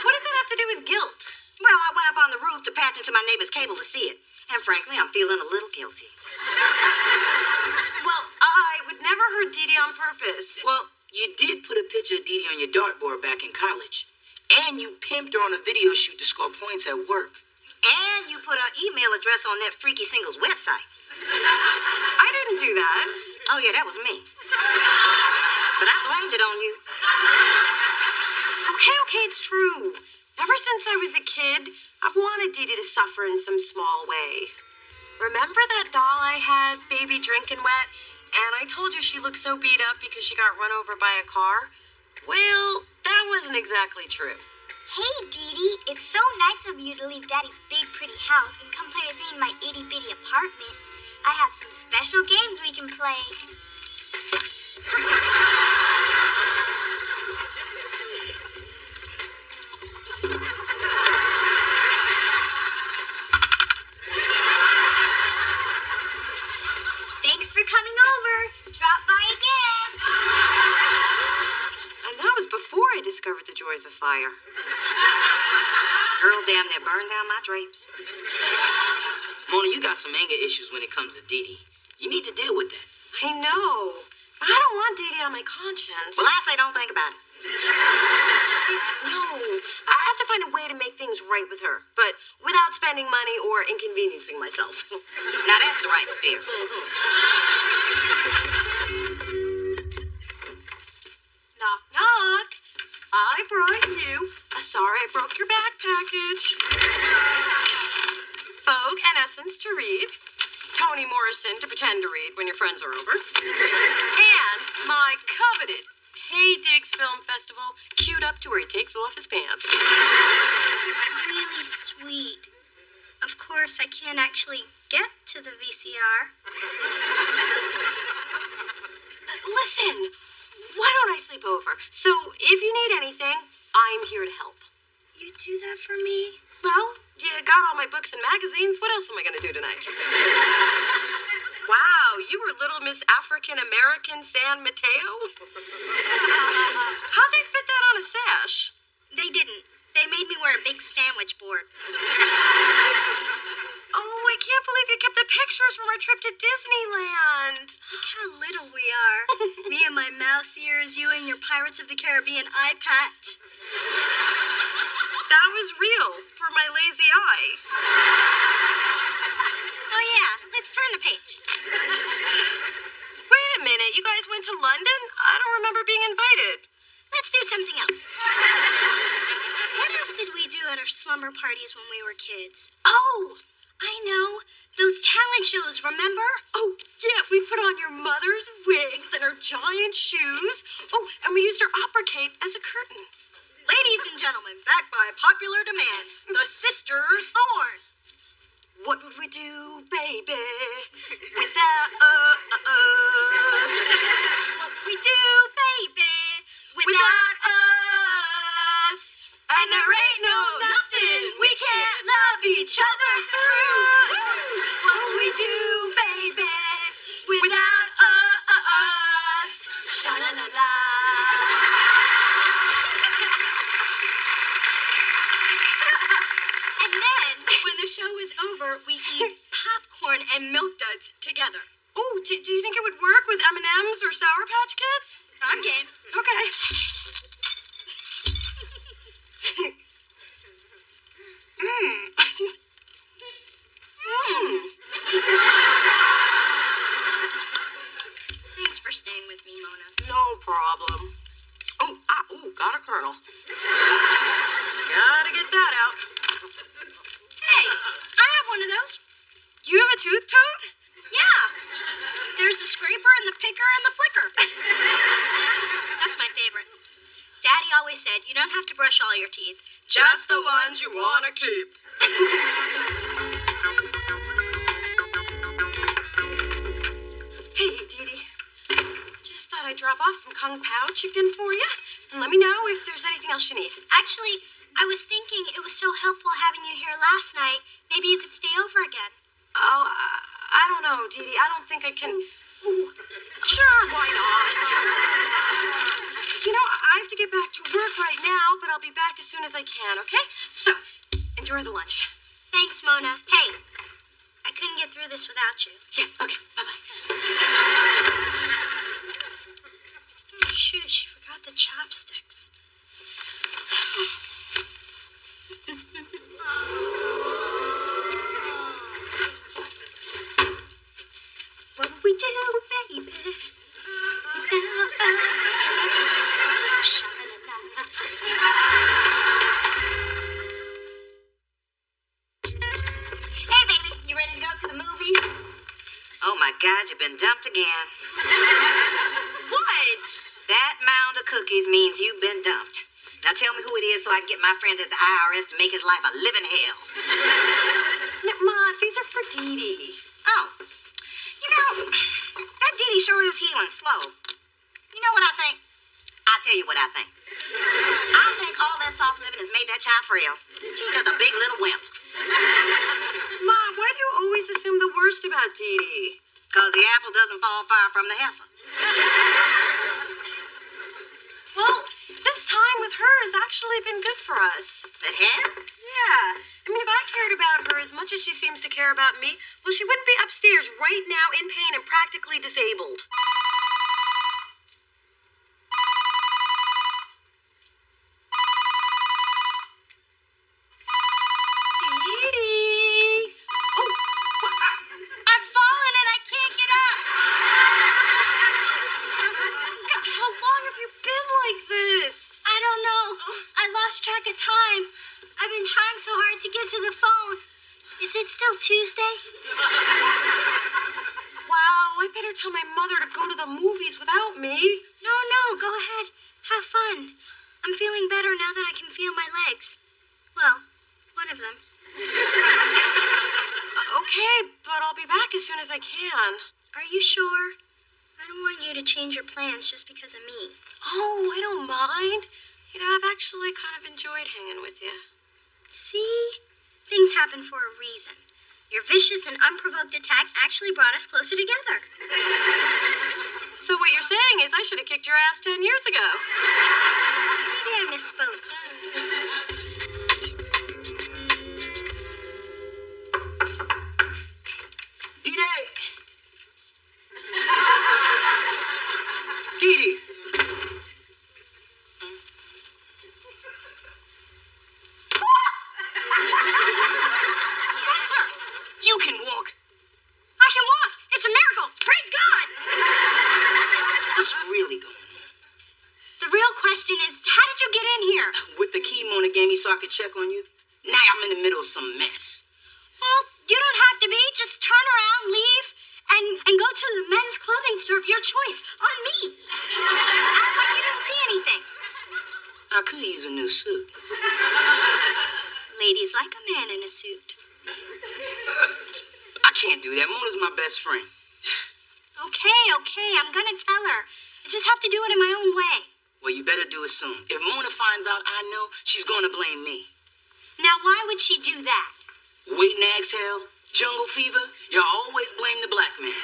What does that have to do with guilt? Well, I went up on the roof to patch into my neighbor's cable to see it. And frankly, I'm feeling a little guilty. Well, I would never hurt Dee Dee on purpose. Well, you did put a picture of Dee Dee on your dartboard back in college. And you pimped her on a video shoot to score points at work. And you put her email address on that freaky singles website. I didn't do that. Oh, yeah, that was me. But I blamed it on you. Okay, it's true. Ever since I was a kid, I've wanted Dee Dee to suffer in some small way. Remember that doll I had, baby drinking wet? And I told you she looked so beat up because she got run over by a car? Well, that wasn't exactly true. Hey, Dee Dee, it's so nice of you to leave Daddy's big, pretty house and come play with me in my itty-bitty apartment. I have some special games we can play. Thanks for coming over. Drop by again. And that was before I discovered the joys of fire. Girl damn near burned down my drapes. Mona, you got some anger issues when it comes to Dee Dee. You need to deal with that. I know. But I don't want Dee Dee on my conscience. Well, I say don't think about it. No. I have to find a way to make things right with her, but without spending money or inconveniencing myself. Now that's the right spirit. Knock, knock. I brought you a sorry I broke your back package. lessons to read, Toni Morrison to pretend to read when your friends are over, and my coveted Tay Diggs Film Festival queued up to where he takes off his pants. It's really sweet. Of course, I can't actually get to the VCR. Listen, why don't I sleep over? So if you need anything, I'm here to help. You do that for me? Well, you got all my books and magazines. What else am I going to do tonight? Wow, you were Little Miss African American San Mateo? How'd they fit that on a sash? They didn't. They made me wear a big sandwich board. Oh, I can't believe you kept the pictures from our trip to Disneyland. Look how little we are. Me and my mouse ears, you and your Pirates of the Caribbean eye patch. That was real for my lazy eye. Oh, yeah. Let's turn the page. Wait a minute. You guys went to London? I don't remember being invited. Let's do something else. What else did we do at our slumber parties when we were kids? Oh, I know. Those talent shows, remember? Oh, yeah. We put on your mother's wigs and her giant shoes. Oh, and we used her opera cape as a curtain. Ladies and gentlemen, backed by popular demand, the Sisters Thorne. What would we do, baby, without us? What we do, baby, without us? And there ain't no nothing we can't love each other through. What would we do, baby, without us? Sha-la-la-la. And then, when the show is over, we eat popcorn and milk duds together. Oh, do you think it would work with M&Ms or Sour Patch Kids? I'm game. Okay. Thanks for staying with me, Mona. No problem. Got a kernel. Gotta get that out. Hey, I have one of those. You have a tooth toad? Yeah. There's the scraper and the picker and the flicker. That's my favorite. Daddy always said you don't have to brush all your teeth. Just the ones you want to keep. Hey, Dee Dee. Just thought I'd drop off some Kung Pao chicken for you. And let me know if there's anything else you need. Actually, I was thinking it was so helpful having you here last night. Maybe you could stay over again. Oh, I don't know, Dee Dee. I don't think I can. Ooh, sure, why not? You know, I have to get back to work right now, but I'll be back as soon as I can, okay? So, enjoy the lunch. Thanks, Mona. Hey, I couldn't get through this without you. Yeah, okay, bye-bye. Oh, shoot, she forgot the chopsticks. What would we do, baby, without us? Sha-la-la. Hey, baby, you ready to go to the movies? Oh, my God, you've been dumped again. What? That mound of cookies means you've been dumped. Now tell me who it is so I can get my friend at the IRS to make his life a living hell. Ma, these are for Dee Dee. Oh, you know, that Dee Dee sure is healing slow. You know what I think? I'll tell you what I think. I think all that soft living has made that child frail. She's just a big little wimp. Ma, why do you always assume the worst about Dee Dee? Because the apple doesn't fall far from the heifer. Well, this time with her has actually been good for us. It has? Yeah. I mean, if I cared about her as much as she seems to care about me, well, she wouldn't be upstairs right now in pain and practically disabled. Dee Dee! Oh, I've fallen and I can't get up. God, how long have you been like this? I don't know. I lost track of time. I've been trying so hard to get to the phone. Is it still Tuesday? Wow, I better tell my mother to go to the movies without me. No, go ahead. Have fun. I'm feeling better now that I can feel my legs. Well, one of them. Okay, but I'll be back as soon as I can. Are you sure? I don't want you to change your plans just because of me. Oh, I don't mind. You know, I've actually kind of enjoyed hanging with you. See? Things happen for a reason. Your vicious and unprovoked attack actually brought us closer together. So what you're saying is I should have kicked your ass 10 years ago. Maybe I misspoke. D-Day! Dee-Dee! Spencer! You can walk. I can walk! It's a miracle! Praise God! What's really going on? The real question is, how did you get in here? With the key Mona gave me so I could check on you? Now I'm in the middle of some mess. Well, you don't have to be. Just turn around, leave, and go to the men's clothing store of your choice. On me. Act like you didn't see anything. I could use a new suit. Ladies like a man in a suit. I can't do that. Mona's my best friend. Okay, I'm gonna tell her. I just have to do it in my own way. Well, you better do it soon. If Mona finds out I know, she's gonna blame me. Now, why would she do that? Weight and exhale, jungle fever, you always blame the black man.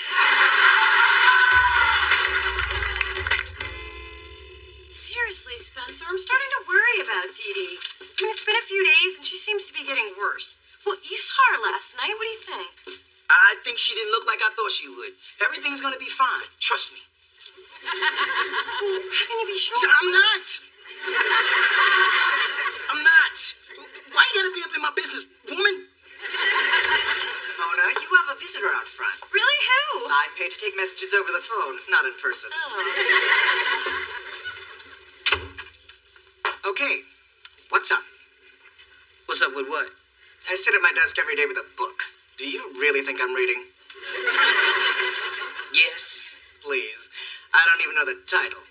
Seriously, Spencer, I'm starting to worry about Dee Dee. I mean, it's been a few days and she seems to be getting worse. Well, you saw her last night. What do you think? I think she didn't look like I thought she would. Everything's gonna be fine. Trust me. Well, how can you be sure? I'm not. Why you gotta be up in my business, woman? Mona, you have a visitor out front. Really? Who? I paid to take messages over the phone, not in person. Oh. Okay, what's up? What's up with what? I sit at my desk every day with a book. Do you really think I'm reading? Yes. Please. I don't even know the title.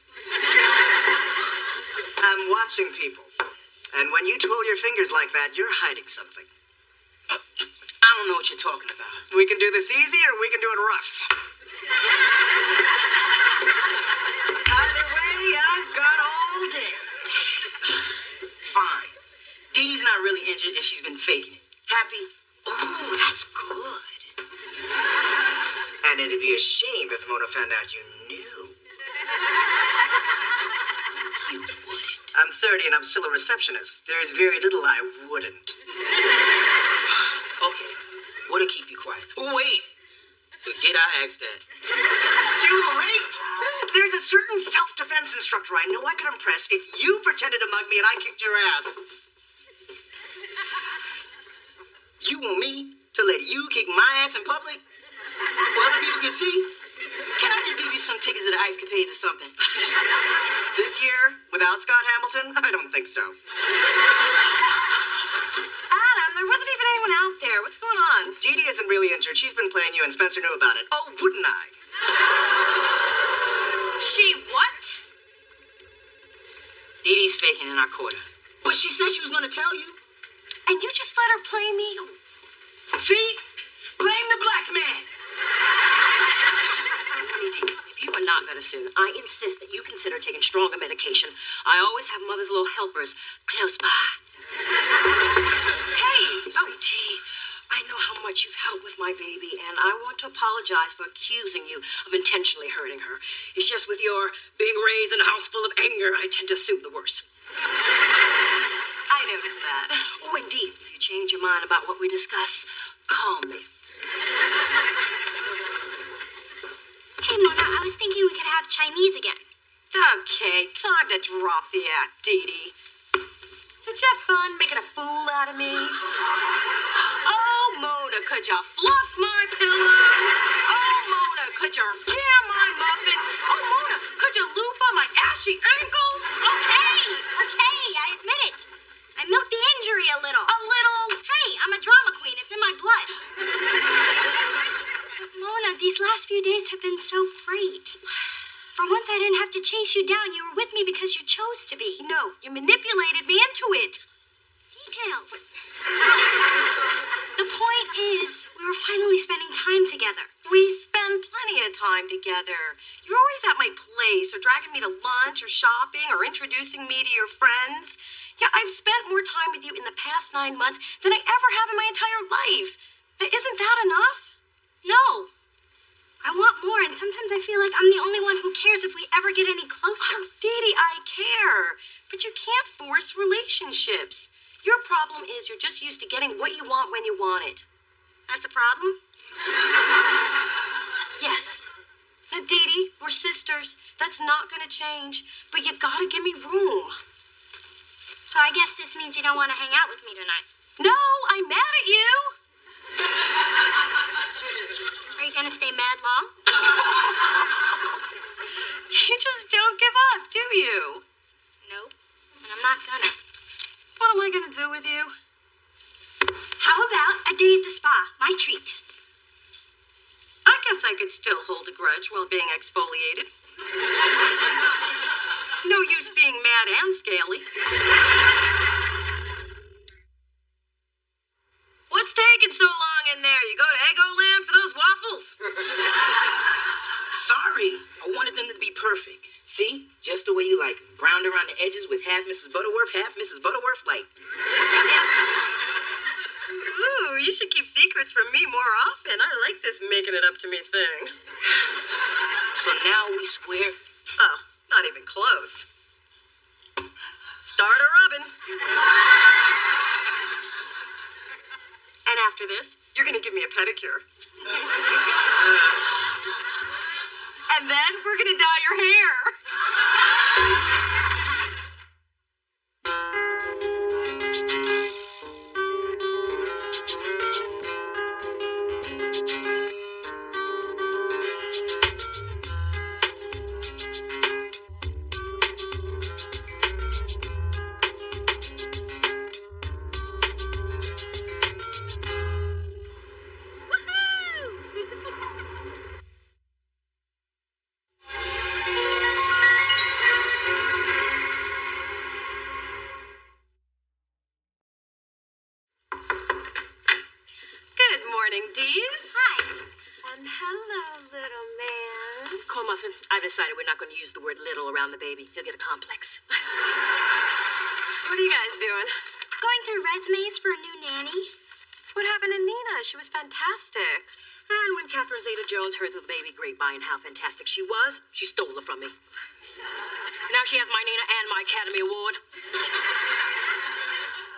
I'm watching people. And when you twirl your fingers like that, you're hiding something. I don't know what you're talking about. We can do this easy or we can do it rough. Either way, I've got all day. Fine. Dee Dee's not really injured if she's been faking it. Happy? Ooh, that's good. And it'd be a shame if Mona found out you knew. You wouldn't. I'm 30 and I'm still a receptionist. There's very little I wouldn't. Okay, what'll keep you quiet? Wait! Forget I asked that. Too late! There's a certain self-defense instructor I know I could impress if you pretended to mug me and I kicked your ass. You want me to let you kick my ass in public? Where other people can see? Can I just give you some tickets to the Ice Capades or something? This year, without Scott Hamilton? I don't think so. Adam, there wasn't even anyone out there. What's going on? Dee Dee isn't really injured. She's been playing you and Spencer knew about it. Oh, wouldn't I? She what? Dee Dee's faking in our quarter. But she said she was going to tell you. And you just let her play me? See? Blame the black man. Honey Dee, if you are not better soon, I insist that you consider taking stronger medication. I always have mother's little helpers close by. Hey! Sweetie, I know how much you've helped with my baby, and I want to apologize for accusing you of intentionally hurting her. It's just with your big raise and a house full of anger, I tend to assume the worst. I noticed that. Oh, indeed. If you change your mind about what we discuss, call me. Hey, Mona, I was thinking we could have Chinese again. Okay, time to drop the act, Dee Dee. So did you have fun making a fool out of me? Oh, Mona, could you fluff my pillow? Oh, Mona, could you jam my muffin? Oh, Mona, could you loofah my ashy ankles? Okay, I admit it. I milked the injury a little. A little? Hey, I'm a drama queen. It's in my blood. But Mona, these last few days have been so great. For once, I didn't have to chase you down. You were with me because you chose to be. No, you manipulated me into it. Details. The point is, we were finally spending time together. We spend plenty of time together. You're always at my place, or dragging me to lunch, or shopping, or introducing me to your friends. Yeah, I've spent more time with you in the past 9 months than I ever have in my entire life. Now, isn't that enough? No. I want more, and sometimes I feel like I'm the only one who cares if we ever get any closer. Oh, Dee Dee, I care. But you can't force relationships. Your problem is you're just used to getting what you want when you want it. That's a problem? Yes. Now, Dee Dee, we're sisters. That's not going to change. But you gotta give me room. So I guess this means you don't want to hang out with me tonight. No, I'm mad at you. Are you going to stay mad long? You just don't give up, do you? Nope. And I'm not gonna. What am I going to do with you? How about a day at the spa? My treat. I guess I could still hold a grudge while being exfoliated. No use being mad and scaly. What's taking so long in there? You go to Eggo Land for those waffles? Sorry. I wanted them to be perfect. See? Just the way you like them. Browned around the edges with half Mrs. Butterworth, half Mrs. Butterworth light. Ooh, you should keep secrets from me more often. I like this making it up to me thing. So now we square? Oh, not even close. Start a rubbing. And after this, you're going to give me a pedicure. And then we're going to dye your hair. I decided we're not going to use the word little around the baby. He'll get a complex. What are you guys doing? Going through resumes for a new nanny. What happened to Nina? She was fantastic. And when Catherine Zeta-Jones heard the baby grapevine how fantastic she was, she stole her from me. Now she has my Nina and my Academy Award.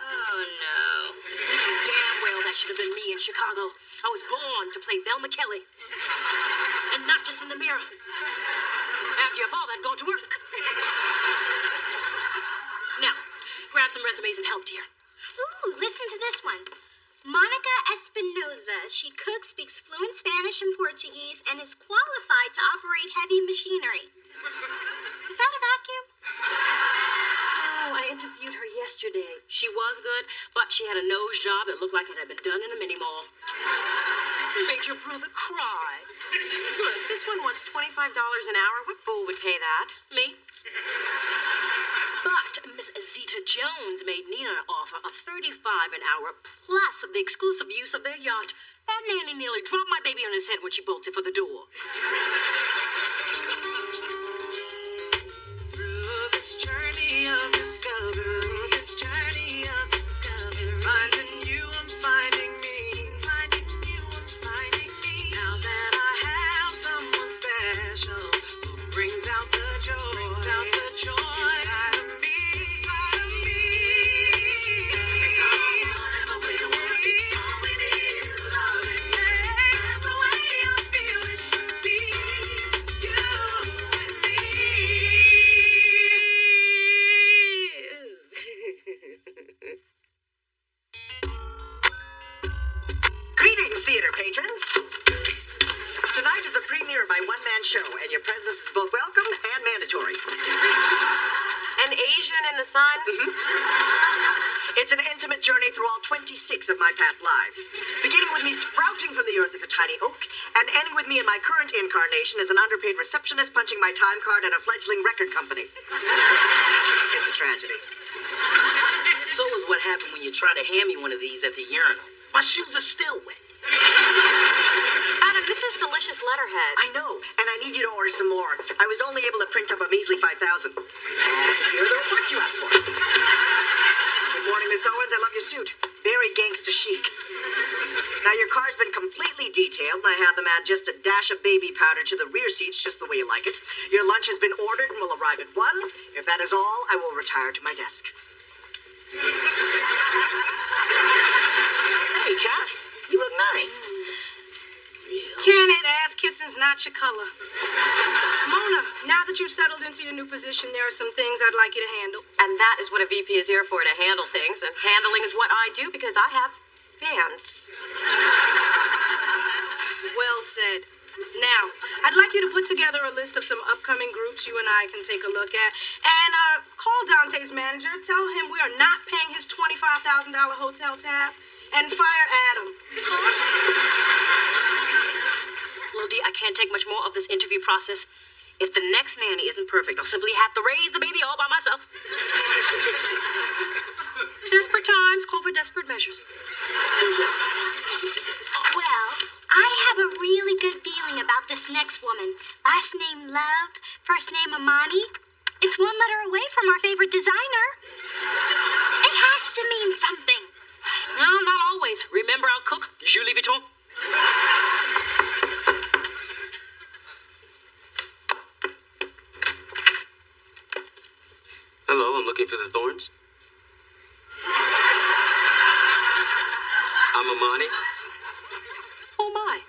Oh, no. You know damn well that should have been me in Chicago. I was born to play Velma Kelly. And not just in the mirror. After your father had gone to work. Now, grab some resumes and help, dear. Ooh, listen to this one. Monica Espinoza. She cooks, speaks fluent Spanish and Portuguese, and is qualified to operate heavy machinery. Is that a vacuum? Oh, I interviewed her yesterday. She was good, but she had a nose job that looked like it had been done in a mini-mall. Made your brother cry. Look, this one wants $25 an hour. What fool would pay that? Me? But Miss Zeta-Jones made Nina an offer of $35 an hour plus the exclusive use of their yacht. That nanny nearly dropped my baby on his head when she bolted for the door. Through this journey of discovery, finding you, I'm finding me. Finding you, I'm finding me. Now that I have someone special who brings out the joy, inside of me. Whatever we want, all we need is love. That's the way I feel it should be. You and me. Greetings, theater patrons. Tonight is the premiere of my one-man show, and your presence is both welcome and mandatory. An Asian in the sun? It's an intimate journey through all 26 of my past lives. Beginning me sprouting from the earth is a tiny oak, and ending with me in my current incarnation as an underpaid receptionist punching my time card at a fledgling record company. It's a tragedy. So is what happened when you try to hand me one of these at the urinal. My shoes are still wet. Adam, this is delicious letterhead. I know, and I need you to order some more. I was only able to print up a measly 5,000. Here are the reports you asked for. Good morning, Miss Owens. I love your suit. Very gangster chic. Now, your car's been completely detailed, and I had them add just a dash of baby powder to the rear seats, just the way you like it. Your lunch has been ordered and will arrive at 1. If that is all, I will retire to my desk. Hey, Kat, you look nice. Can it? Ass kissing's not your color. Mona, now that you've settled into your new position, there are some things I'd like you to handle. And that is what a VP is here for, to handle things. And handling is what I do because I have fans. Well said. Now, I'd like you to put together a list of some upcoming groups you and I can take a look at. And call Dante's manager. Tell him we are not paying his $25,000 hotel tab. And fire Adam. Lil D, I can't take much more of this interview process. If the next nanny isn't perfect, I'll simply have to raise the baby all by myself. Desperate times call for desperate measures. Well, I have a really good feeling about this next woman. Last name Love, first name Amani. It's one letter away from our favorite designer. It has to mean something. No, not always. Remember our cook, Julie Vuitton? Hello, I'm looking for the Thorns. I'm Amani. Oh, my.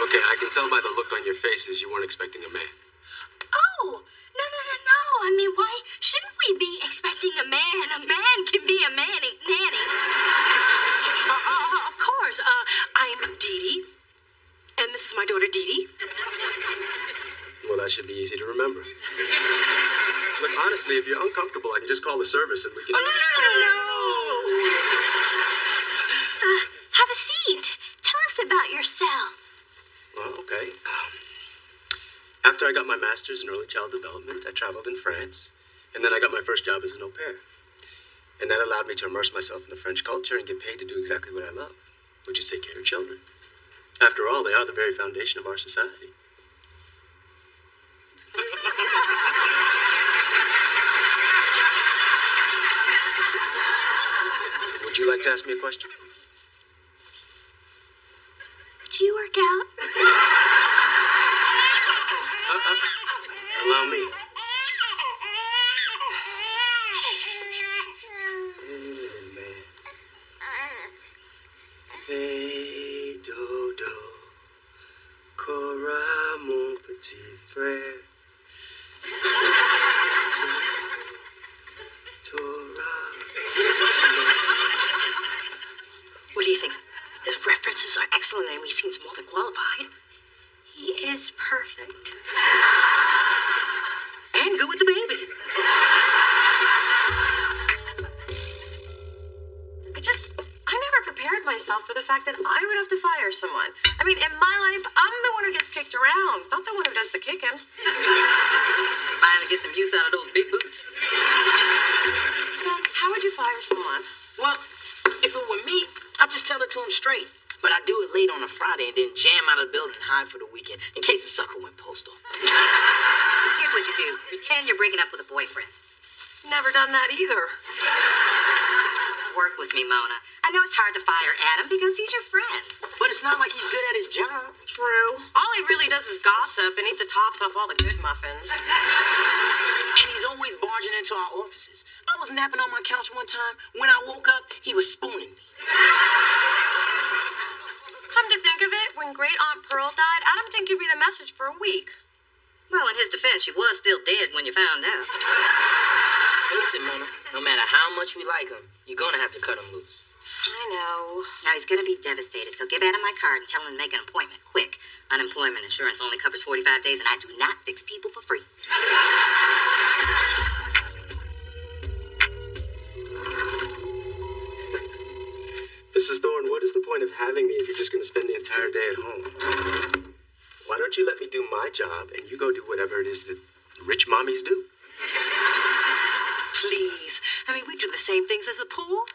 Okay, I can tell by the look on your faces you weren't expecting a man. Oh, no. I mean, why shouldn't we be expecting a man? A man can be a nanny. Of course. I'm Dee Dee. And this is my daughter, Dee Dee. Well, that should be easy to remember. Look, honestly, if you're uncomfortable, I can just call the service and we can... Oh, no. Have a seat. Tell us about yourself. Well, okay. After I got my master's in early child development, I traveled in France, and then I got my first job as an au pair. And that allowed me to immerse myself in the French culture and get paid to do exactly what I love, which is take care of children. After all, they are the very foundation of our society. Would you like to ask me a question? Do you work out? Allow me. Fais dodo, Cora, mon petit frère. What do you think? His references are excellent and he seems more than qualified. He is perfect. And good with the baby. I never prepared myself for the fact that I would have to fire someone. I mean, in my life, I'm the one who gets kicked around, not the one who does the kicking. Finally get some use out of those big boots. Spence, how would you fire someone? Well, if it were me, I'd just tell it to him straight. But I do it late on a Friday and then jam out of the building and hide for the weekend in case the sucker went postal. Here's what you do. Pretend you're breaking up with a boyfriend. Never done that either. Work with me, Mona. I know it's hard to fire Adam because he's your friend. But it's not like he's good at his job. True. All he really does is gossip and eat the tops off all the good muffins. And he's always barging into our offices. I was napping on my couch one time. When I woke up, he was spooning me. Come to think of it, when Great Aunt Pearl died, Adam didn't give me the message for a week. Well, in his defense, she was still dead when you found out. Face it, Mona. No matter how much we like him, you're gonna have to cut him loose. I know. Now, he's gonna be devastated, so give Adam my card and tell him to make an appointment, quick. Unemployment insurance only covers 45 days, and I do not fix people for free. Mrs. Thorne, what is the point of having me if you're just going to spend the entire day at home? Why don't you let me do my job and you go do whatever it is that rich mommies do? Please. I mean, we do the same things as the pool.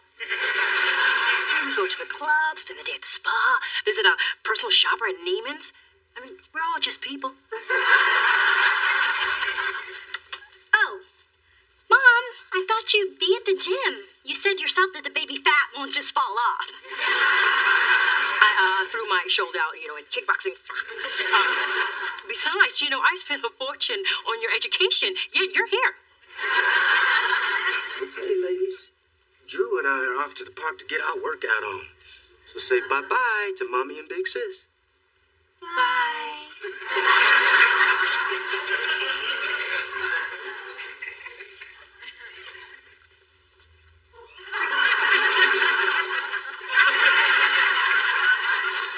We go to the club, spend the day at the spa, visit our personal shopper at Neiman's. I mean, we're all just people. Oh, Mom, I thought you'd be at the gym. You said yourself that the baby fat won't just fall off. I threw my shoulder out, in kickboxing. Besides, I spent a fortune on your education, yet you're here. Hey, ladies. Drew and I are off to the park to get our workout on. So say bye-bye to Mommy and Big Sis. Bye.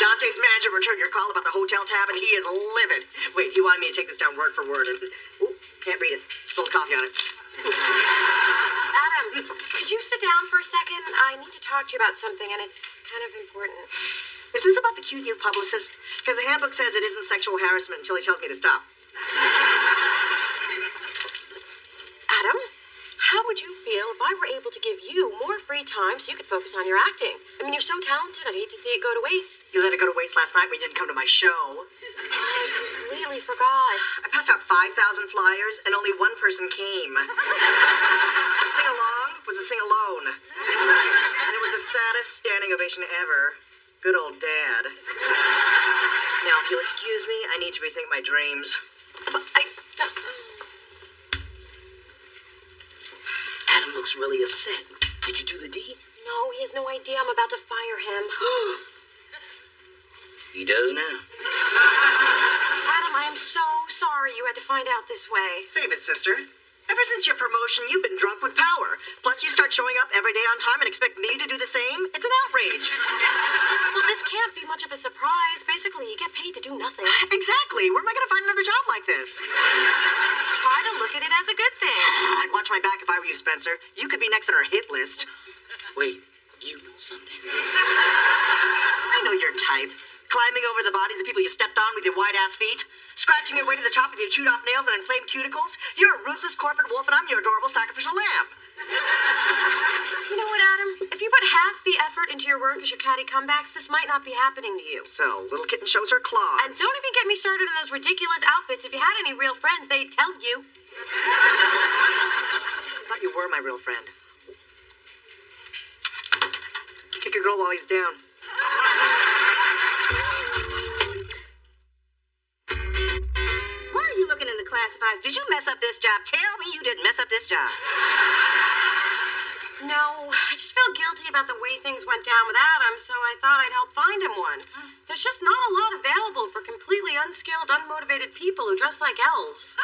Dante's manager returned your call about the hotel tab, and he is livid. Wait, he wanted me to take this down word for word, and can't read it. It's full of coffee on it. Adam, could you sit down for a second? I need to talk to you about something, and it's kind of important. Is this about the cute new publicist? Because the handbook says it isn't sexual harassment until he tells me to stop. Adam, how would you feel if I were able to give you more free time so you could focus on your acting? I mean, you're so talented, I'd hate to see it go to waste. You let it go to waste last night when you didn't come to my show. I completely forgot. I passed out 5,000 flyers, and only one person came. A sing-along was a sing-alone. And it was the saddest standing ovation ever. Good old Dad. Now, if you'll excuse me, I need to rethink my dreams. But Adam looks really upset. Did you do the deed? No, he has no idea I'm about to fire him. He does now. Adam, I am so sorry you had to find out this way. Save it, sister. Ever since your promotion, you've been drunk with power. Plus, you start showing up every day on time and expect me to do the same? It's an outrage. Well, this can't be much of a surprise. Basically, you get paid to do nothing. Exactly. Where am I going to find another job like this? Try to look at it as a good thing. I'd watch my back if I were you, Spencer. You could be next on our hit list. Wait, you know something? I know your type. Climbing over the bodies of people you stepped on with your white-ass feet. Scratching your way to the top with your chewed-off nails and inflamed cuticles. You're a ruthless corporate wolf, and I'm your adorable sacrificial lamb. You know what, Adam? If you put half the effort into your work as your catty comebacks, this might not be happening to you. So, little kitten shows her claws. And don't even get me started on those ridiculous outfits. If you had any real friends, they'd tell you. I thought you were my real friend. Kick a girl while he's down. Why are you looking in the classifieds? Did you mess up this job? Tell me you didn't mess up this job. No, I just feel guilty about the way things went down with Adam, so I thought I'd help find him one. There's just not a lot available for completely unskilled, unmotivated people who dress like elves.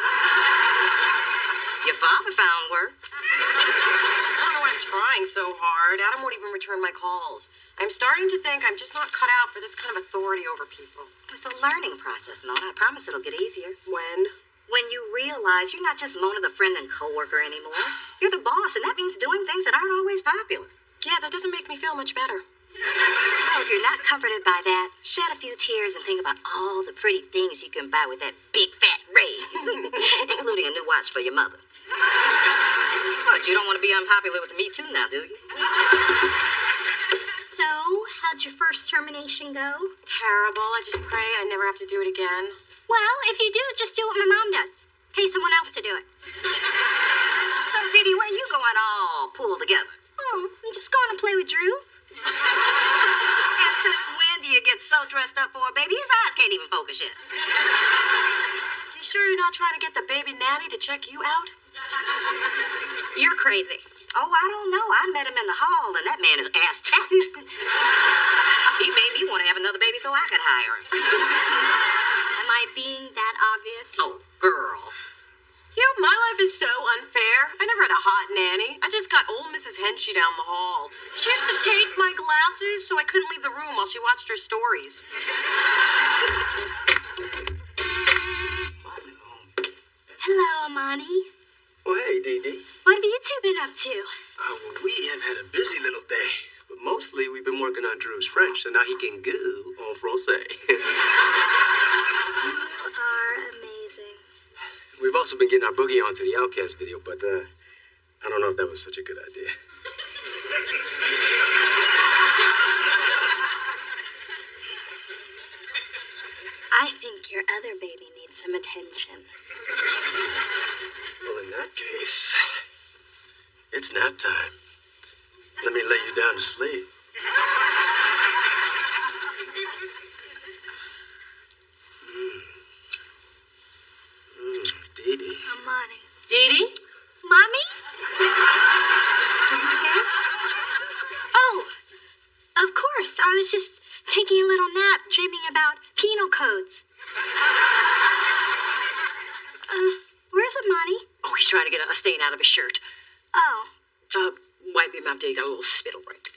Your father found work. I don't know why I'm trying so hard. Adam won't even return my calls. I'm starting to think I'm just not cut out for this kind of authority over people. It's a learning process, Mona. I promise it'll get easier. When? When you realize you're not just Mona the friend and coworker anymore. You're the boss, and that means doing things that aren't always popular. Yeah, that doesn't make me feel much better. Well, if you're not comforted by that, shed a few tears and think about all the pretty things you can buy with that big fat raise, including a new watch for your mother. But you don't want to be unpopular with the Me Too now, do you? So, how'd your first termination go? Terrible. I just pray I never have to do it again. Well, if you do, just do what my mom does. Pay someone else to do it. So, Didi, where you going all pulled together? Oh, I'm just going to play with Drew. And since when do you get so dressed up for a baby? His eyes can't even focus yet. You sure you're not trying to get the baby nanny to check you out? You're crazy. Oh, I don't know. I met him in the hall, and that man is ass-tastic. He made me want to have another baby so I could hire him. Am I being that obvious? Oh, girl. You know, my life is so unfair. I never had a hot nanny. I just got old Mrs. Henchy down the hall. She used to take my glasses so I couldn't leave the room while she watched her stories. Hello, Amani. Oh, hey, Dee Dee. What have you two been up to? Well, we have had a busy little day. But mostly we've been working on Drew's French, so now he can go en français. You are amazing. We've also been getting our boogie onto the Outcast video, but I don't know if that was such a good idea. I think your other baby needs some attention. Well, in that case, it's nap time. Let me lay you down to sleep. Dee Dee. Amani. Dee Dee? Mommy? Are you okay? Oh, of course. I was just taking a little nap, dreaming about penal codes. Where's Amani? Oh, he's trying to get a stain out of his shirt. Oh. Wipe him out there. You got a little spittle right there.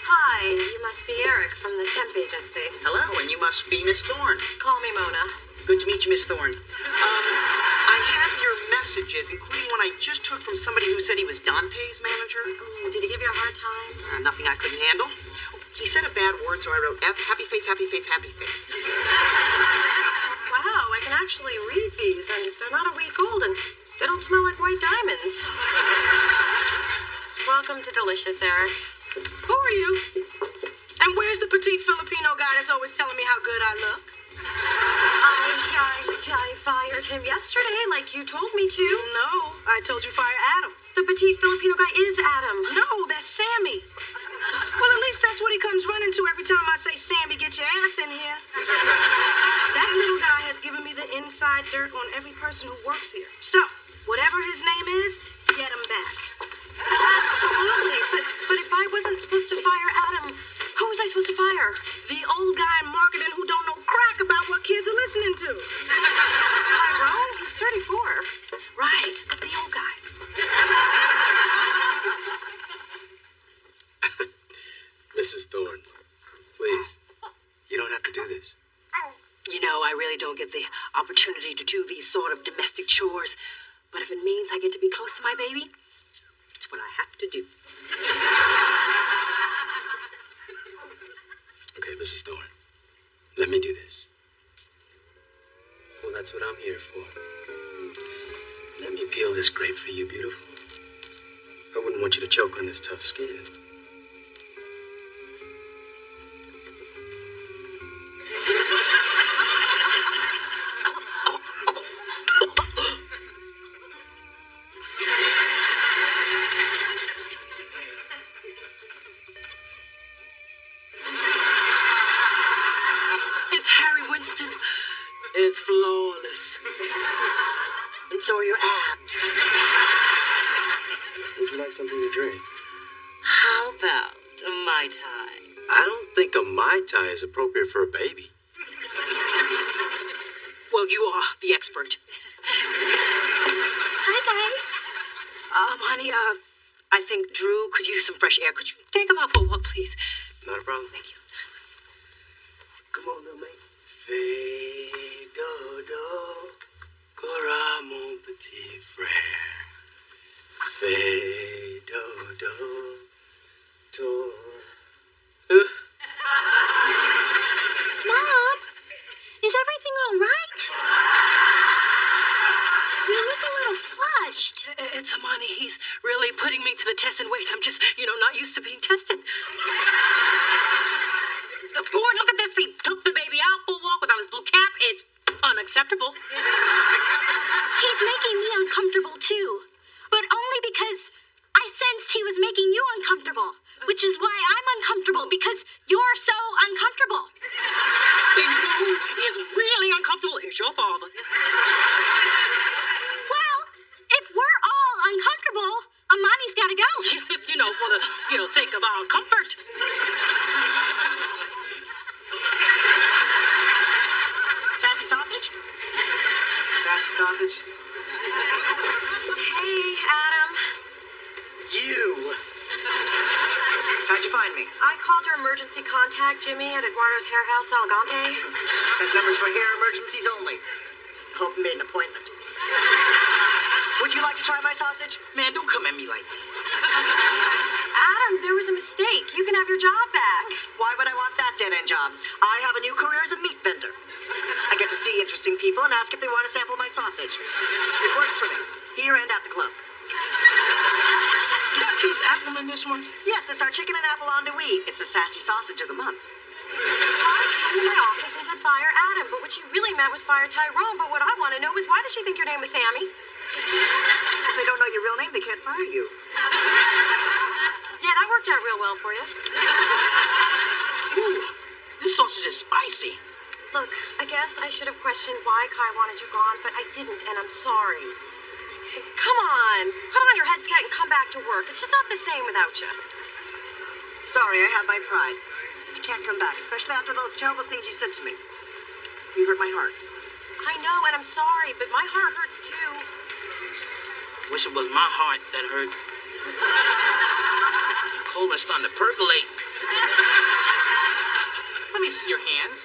Hi, you must be Eric from the temp agency. Hello, and you must be Miss Thorne. Call me Mona. Good to meet you, Miss Thorne. I have your messages, including one I just took from somebody who said he was Dante's manager. Ooh, did he give you a hard time? Nothing I couldn't handle. He said a bad word, so I wrote F, happy face, happy face, happy face. Wow, I can actually read these, and they're not a week old, and they don't smell like white diamonds. Welcome to Delicious, Eric. Who are you? And where's the petite Filipino guy that's always telling me how good I look? I fired him yesterday, like you told me to. No, I told you fire Adam. The petite Filipino guy is Adam. No, that's Sammy. Well, at least that's what he comes running to every time I say, Sammy, get your ass in here. That little guy has given me the inside dirt on every person who works here. So, whatever his name is, get him back. Absolutely. But if I wasn't supposed to fire Adam, who was I supposed to fire? The old guy in marketing who don't know crack about what kids are listening to. Tyrone? He's 34. Right, the old guy. Mrs. Thorne, please, you don't have to do this. You know, I really don't get the opportunity to do these sort of domestic chores. But if it means I get to be close to my baby, it's what I have to do. Okay, Mrs. Thorne, let me do this. Well, that's what I'm here for. Let me peel this grape for you, beautiful. I wouldn't want you to choke on this tough skin. It's Harry Winston. It's flawless. And so are your abs. Would you like something to drink? How about a Mai Tai? I don't think a Mai Tai is appropriate for a baby. Well, you are the expert. Hi, guys. Honey, I think Drew could use some fresh air. Could you take him out for a walk, please? Not a problem. Thank you. Come on, little mate. Fais dodo, cora mon petit frère. Fais dodo, to. Mom, is everything all right? You look a little flushed. It's Amani. He's really putting me to the test in ways I'm just, not used to being tested. Boy, look at this. He took the baby out for a walk without his blue cap. It's unacceptable. He's making me uncomfortable, too. But only because I sensed he was making you uncomfortable. Which is why I'm uncomfortable, because you're so uncomfortable. You know who is really uncomfortable? Is your father. Well, if we're all uncomfortable, Amani's got to go. For the sake of our comfort. Sassy sausage? Sassy sausage? Hey, Adam. You. How'd you find me? I called your emergency contact, Jimmy, at Eduardo's Hair House, Algante. That number's for hair emergencies only. Hope you made an appointment. Would you like to try my sausage? Man, don't come at me like that. Adam, there was a mistake. You can have your job back. Why would I want that dead-end job? I have a new career as a meat vendor. I get to see interesting people and ask if they want to sample my sausage. It works for me, here and at the club. Do I taste apple in this one? Yes, it's our chicken and apple andouille. It's the sassy sausage of the month. I came in my office and said fire Adam, but what she really meant was fire Tyrone. But what I want to know is why does she think your name was Sammy? If they don't know your real name, they can't fire you. Yeah, that worked out real well for you. Ooh, this sausage is spicy. Look, I guess I should have questioned why Kai wanted you gone, but I didn't, and I'm sorry. Come on, put on your headset and come back to work. It's just not the same without you. Sorry, I have my pride. I can't come back, especially after those terrible things you said to me. You hurt my heart. I know, and I'm sorry, but my heart hurts too. Wish it was my heart that hurt. Colin's starting to percolate. Let me see your hands.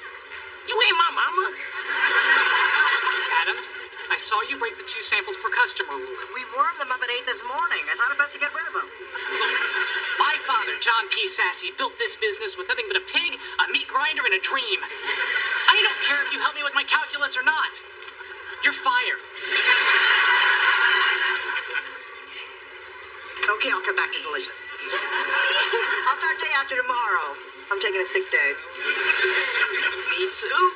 You ain't my mama. Adam, I saw you break the 2 samples per customer rule. We warmed them up at 8 this morning. I thought it best to get rid of them. My father, John P. Sassy, built this business with nothing but a pig, a meat grinder, and a dream. I don't care if you help me with my calculus or not. You're fired. Okay, I'll come back to Delicious. I'll start day after tomorrow. I'm taking a sick day. Me too.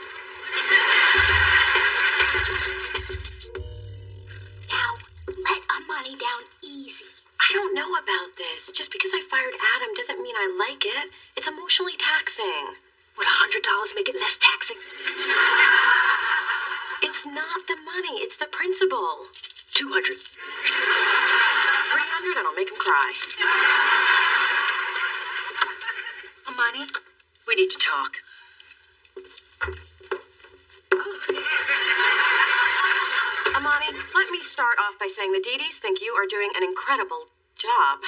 Now, let Amani down easy. I don't know about this. Just because I fired Adam doesn't mean I like it. It's emotionally taxing. Would $100 make it less taxing? It's not the money, it's the principle. 200. 300 and I'll make him cry. Amani, we need to talk. Amani, let me start off by saying the Dee-Dees think you are doing an incredible job.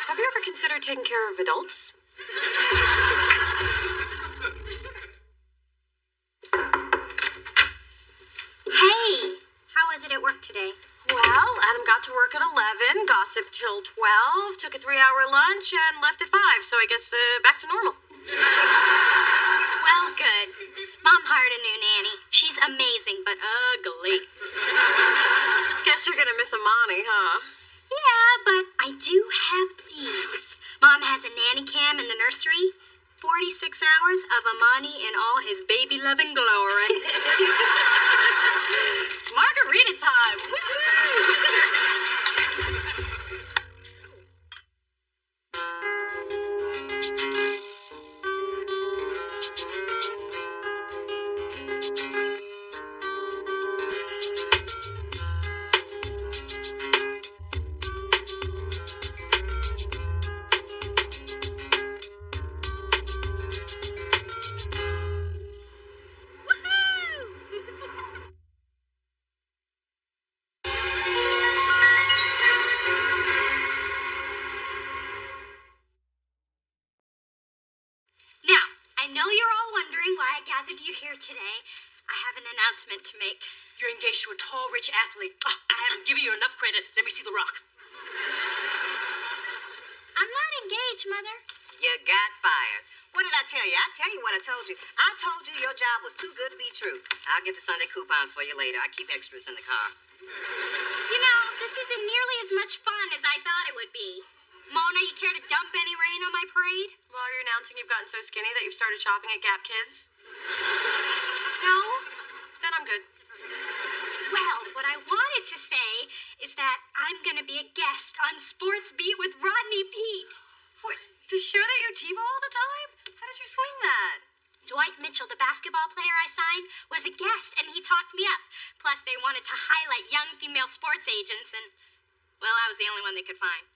Have you ever considered taking care of adults? Hey, how was it at work today? Well, Adam got to work at 11, gossiped till 12, took a 3-hour lunch, and left at 5, so I guess back to normal. Well, good. Mom hired a new nanny. She's amazing, but ugly. Guess you're gonna miss Amani, huh? Yeah, but I do have these. Mom has a nanny cam in the nursery. 46 hours of Amani in all his baby-loving glory. Margarita time! You here today. I have an announcement to make. You're engaged to a tall, rich athlete. Oh, I haven't given you enough credit. Let me see the rock. I'm not engaged, Mother. You got fired. What did I tell you? I tell you what I told you. I told you your job was too good to be true. I'll get the Sunday coupons for you later. I keep extras in the car. You know, this isn't nearly as much fun as I thought it would be. Mona, you care to dump any rain on my parade? Well, you're announcing you've gotten so skinny that you've started shopping at Gap Kids? No? Then I'm good. Well, what I wanted to say is that I'm going to be a guest on Sports Beat with Rodney Pete. What, the show that you TiVo all the time? How did you swing that? Dwight Mitchell, the basketball player I signed, was a guest, and he talked me up. Plus, they wanted to highlight young female sports agents, and, well, I was the only one they could find.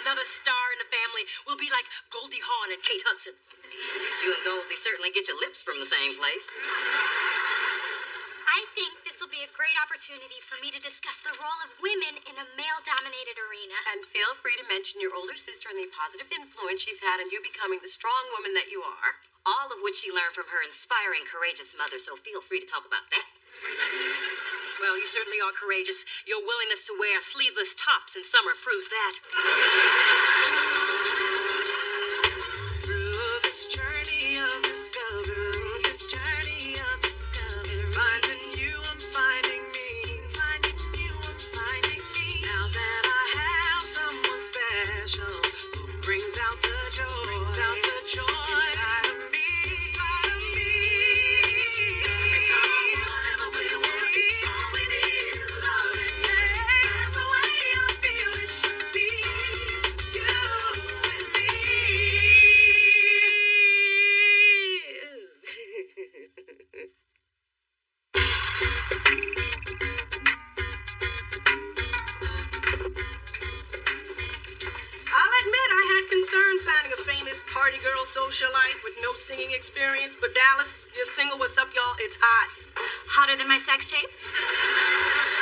Another star in the family will be like Goldie Hawn and Kate Hudson. You and Goldie certainly get your lips from the same place. I think this will be a great opportunity for me to discuss the role of women in a male-dominated arena. And feel free to mention your older sister and the positive influence she's had in you becoming the strong woman that you are. all of which she learned from her inspiring, courageous mother, so feel free to talk about that. Well, you certainly are courageous. Your willingness to wear sleeveless tops in summer proves that. Through this journey of discovery, finding you, I'm finding me. Finding you, I'm finding me. Now that I have someone special who brings out the joy inside of me. All we need is loving. That's the way I feel it should be. You and me. I'll admit I had concerns signing a famous party girl socialite with no singing experience, but Dallas, your single What's Up, Y'all, it's hot. Hotter than my sex tape?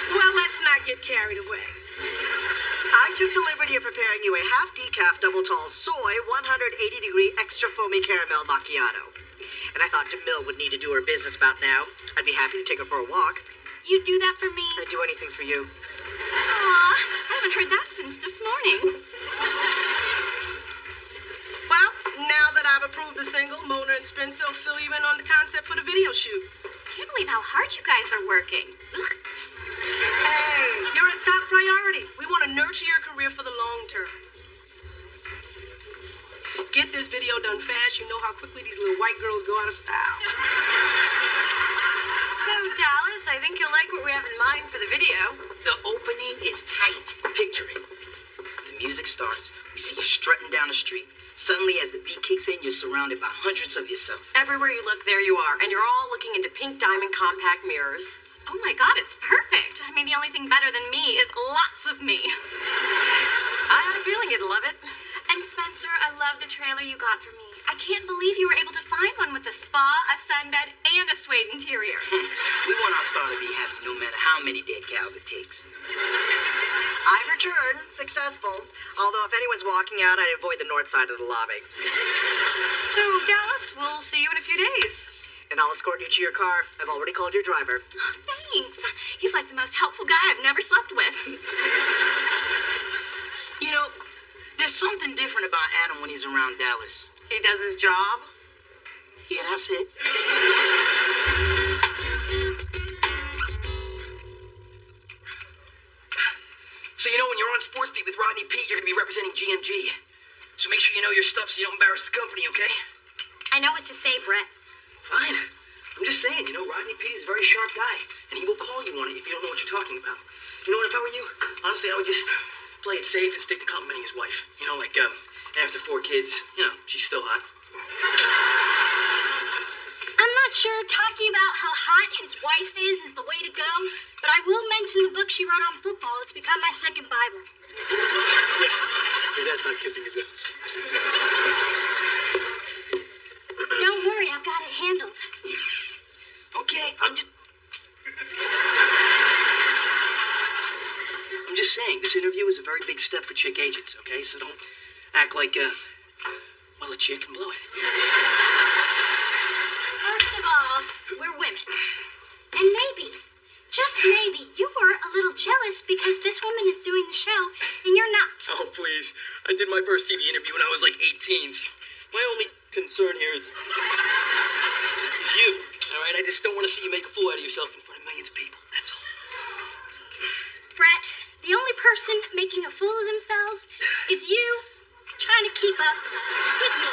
Well, let's not get carried away. I took the liberty of preparing you a half decaf double tall soy 180-degree extra foamy caramel macchiato. And I thought Jamil would need to do her business about now. I'd be happy to take her for a walk. You'd do that for me? I'd do anything for you. Aw, I haven't heard that since this morning. Well, now that I've approved the single, Mona and Spencer will fill you in on the concept for the video shoot. Can't believe how hard you guys are working. Ugh. Hey, you're a top priority. We want to nurture your career for the long term. Get this video done fast. You know how quickly these little white girls go out of style. So, Dallas, I think you'll like what we have in mind for the video. The opening is tight. Picture it. The music starts. We see you strutting down the street. Suddenly, as the beat kicks in, you're surrounded by hundreds of yourself. Everywhere you look, there you are. And you're all looking into pink diamond compact mirrors. Oh my God, it's perfect. I mean, the only thing better than me is lots of me. I had a feeling you'd love it. And Spencer, I love the trailer you got for me. I can't believe you were able to find one with a spa, a sunbed, and a suede interior. We want our star to be happy no matter how many dead cows it takes. I've returned, successful. Although if anyone's walking out, I'd avoid the north side of the lobby. So, Dallas, we'll see you in a few days. And I'll escort you to your car. I've already called your driver. Oh, thanks. He's like the most helpful guy I've never slept with. You know, there's something different about Adam when he's around Dallas. He does his job? Yeah, that's it. So, you know, when you're on Sports Beat with Rodney Pete, you're going to be representing GMG. So make sure you know your stuff so you don't embarrass the company, okay? I know what to say, Brett. Fine. I'm just saying, you know, Rodney Pete is a very sharp guy, and he will call you on it if you don't know what you're talking about. You know what, if I were you, honestly, I would just play it safe and stick to complimenting his wife. You know, like, after 4 kids, you know, she's still hot. I'm not sure talking about how hot his wife is the way to go, but I will mention the book she wrote on football. It's become my second Bible. His dad's not kissing his ass. Don't worry, I've got it handled. Okay, I'm just saying, this interview is a very big step for chick agents, okay? So don't act like, well, a chick can blow it. First of all, we're women. And maybe, just maybe, you were a little jealous because this woman is doing the show and you're not. Oh, please. I did my first TV interview when I was like 18. My only concern here is you, all right? I just don't want to see you make a fool out of yourself in front of millions of people. That's all. Brett, the only person making a fool of themselves is you trying to keep up with me.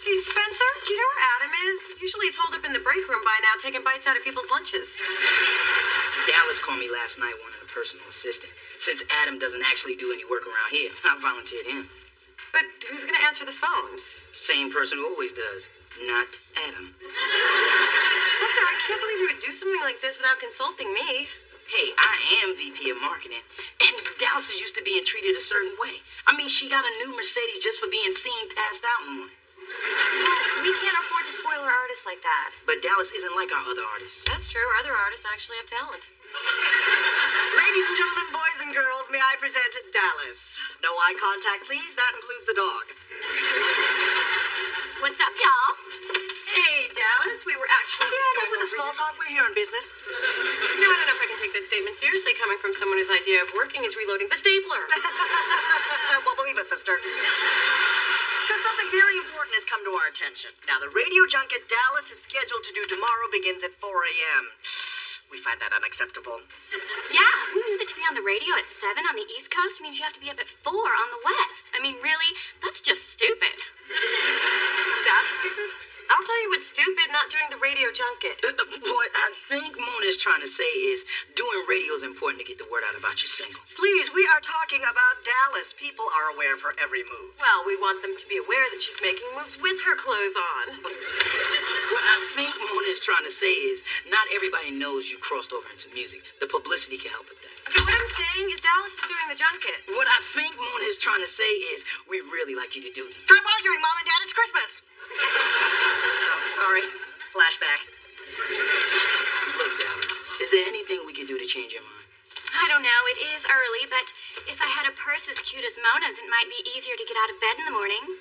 Hey, Spencer, do you know where Adam is? Usually he's holed up in the break room by now, taking bites out of people's lunches. Dallas called me last night wanting a personal assistant. Since Adam doesn't actually do any work around here, I volunteered him. But who's going to answer the phones? Same person who always does, not Adam. Spencer, I can't believe you would do something like this without consulting me. Hey, I am VP of marketing, and Dallas is used to being treated a certain way. I mean, she got a new Mercedes just for being seen passed out in one. Well, we can't afford to spoil our artists like that. But Dallas isn't like our other artists. That's true. Our other artists actually have talent. Ladies and gentlemen, boys and girls, may I present Dallas? No eye contact, please. That includes the dog. What's up, y'all? Hey, Dallas, we were actually enough with the small talk. We're here on business. I don't know if I can take that statement seriously coming from someone whose idea of working is reloading the stapler. Well, believe it, sister. Because something very important has come to our attention. Now, the radio junket Dallas is scheduled to do tomorrow begins at 4 a.m. We find that unacceptable. Yeah, who knew that to be on the radio at 7 on the East Coast means you have to be up at 4 on the West? I mean, really? That's just stupid. That's stupid? I'll tell you what's stupid, not doing the radio junket. What I think Mona is trying to say is doing radio is important to get the word out about your single. Please, we are talking about Dallas. People are aware of her every move. Well, we want them to be aware that she's making moves with her clothes on. What I think Mona is trying to say is not everybody knows you crossed over into music. The publicity can help with that. Okay, what I'm saying is Dallas is doing the junket. What I think Mona is trying to say is we really like you to do them. Stop arguing, Mom and Dad. It's Christmas. Oh, sorry. Flashback. Look, Dallas, is there anything we can do to change your mind? I don't know, it is early, but if I had a purse as cute as Mona's, it might be easier to get out of bed in the morning.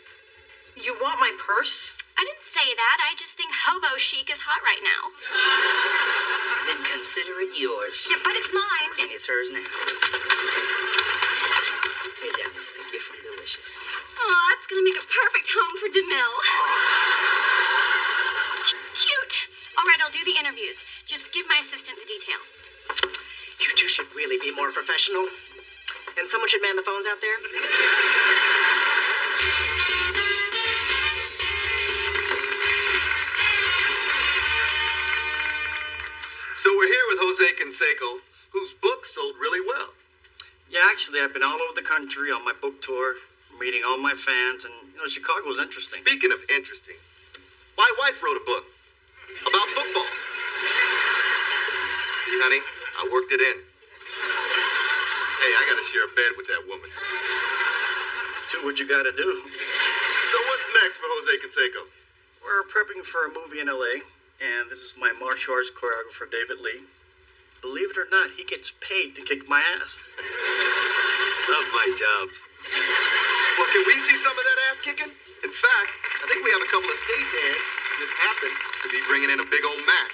You want my purse? I didn't say that. I just think hobo chic is hot right now. Then consider it yours. Yeah, but it's mine. And it's hers now. Hey, Dallas, a gift from Delicious. Oh, that's gonna make a perfect home for DeMille. Cute. All right, I'll do the interviews. Just give my assistant the details. You two should really be more professional. And someone should man the phones out there. So we're here with Jose Canseco, whose book sold really well. Yeah, actually, I've been all over the country on my book tour, meeting all my fans, and, Chicago was interesting. Speaking of interesting, my wife wrote a book about football. See, honey, I worked it in. Hey, I gotta share a bed with that woman. Do what you gotta do. So what's next for Jose Canseco? We're prepping for a movie in L.A., and this is my martial arts choreographer, David Lee. Believe it or not, he gets paid to kick my ass. Love my job. Well, can we see some of that ass kicking? In fact, I think we have a couple of stagehands who just happen to be bringing in a big old mat.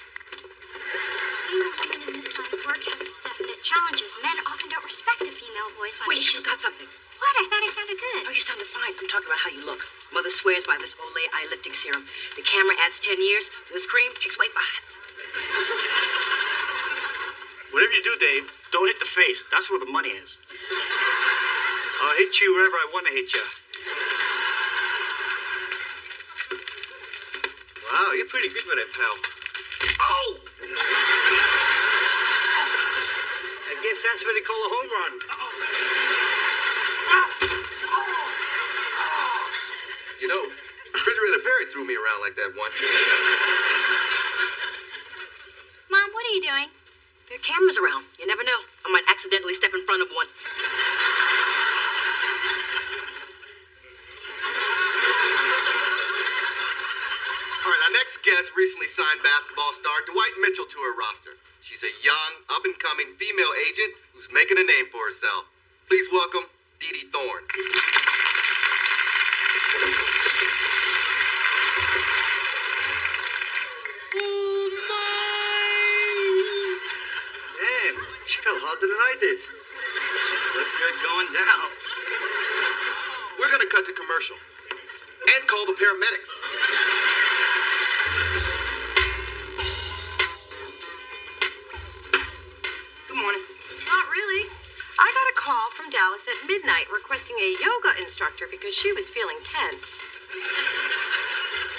Being a woman in this line of work has definite challenges. Men often don't respect a female voice on Wait, issues. she's got something. What? I thought I sounded good. Oh, you sounded fine. I'm talking about how you look. Mother swears by this Olay eye lifting serum. The camera adds 10 years. The scream takes away 5. Whatever you do, Dave, don't hit the face. That's where the money is. I'll hit you wherever I want to hit you. Wow, you're pretty good with it, pal. Oh! I guess that's what they call a home run. You know, Refrigerator Perry threw me around like that once. Mom, what are you doing? There are cameras around. You never know. I might accidentally step in front of one. All right, our next guest recently signed basketball star Dwight Mitchell to her roster. She's a young, up-and-coming female agent who's making a name for herself. Please welcome Dee Dee Thorne. Man, she fell harder than I did. She looked good going down. We're gonna cut to commercial and call the paramedics. Good morning. Not really. I got a call from Dallas at midnight requesting a yoga instructor because she was feeling tense.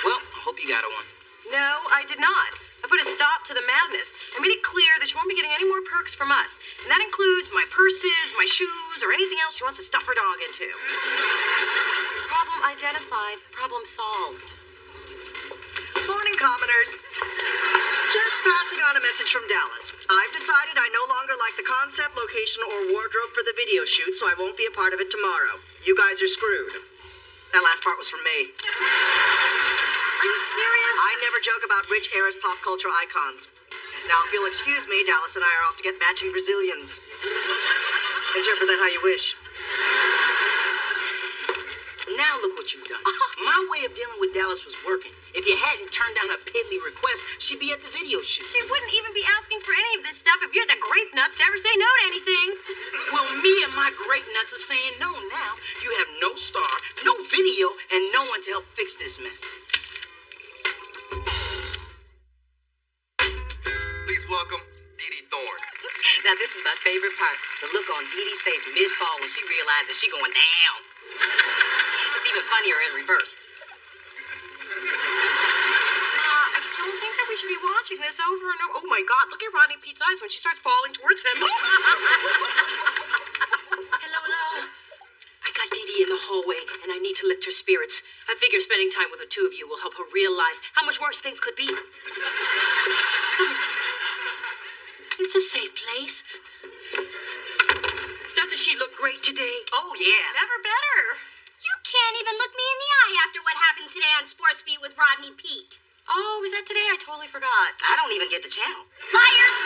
Well, hope you got her one. No, I did not. I put a stop to the madness. I made it clear that she won't be getting any more perks from us. And that includes my purses, my shoes, or anything else she wants to stuff her dog into. Problem identified, problem solved. Morning, commoners. Just passing on a message from Dallas. I've decided I no longer like the concept, location, or wardrobe for the video shoot, so I won't be a part of it tomorrow. You guys are screwed. That last part was from me. Are you serious? I never joke about rich heirs pop culture icons. Now, if you'll excuse me, Dallas and I are off to get matching Brazilians. Interpret that how you wish. Now look what you've done. My way of dealing with Dallas was working. If you hadn't turned down her piddly request, she'd be at the video shoot. She wouldn't even be asking for any of this stuff if you're the grape nuts to ever say no to anything. Well, me and my grape nuts are saying no now. You have no star, no video, and no one to help fix this mess. Please welcome Dee Dee Thorne. Now, this is my favorite part. The look on Dee Dee's face mid-fall when she realizes she's going down. It's even funnier in reverse. I don't think that we should be watching this over and over. Oh my God, look at Rodney Pete's eyes when she starts falling towards him. Hello. I got Dee Dee in the hallway, and I need to lift her spirits. I figure spending time with the two of you will help her realize how much worse things could be. It's a safe place. Doesn't she look great today? Oh, yeah. Never better. You can't even look me in the eye after what happened today on Sports Beat with Rodney Pete. Oh, was that today? I totally forgot. I don't even get the channel. Liars!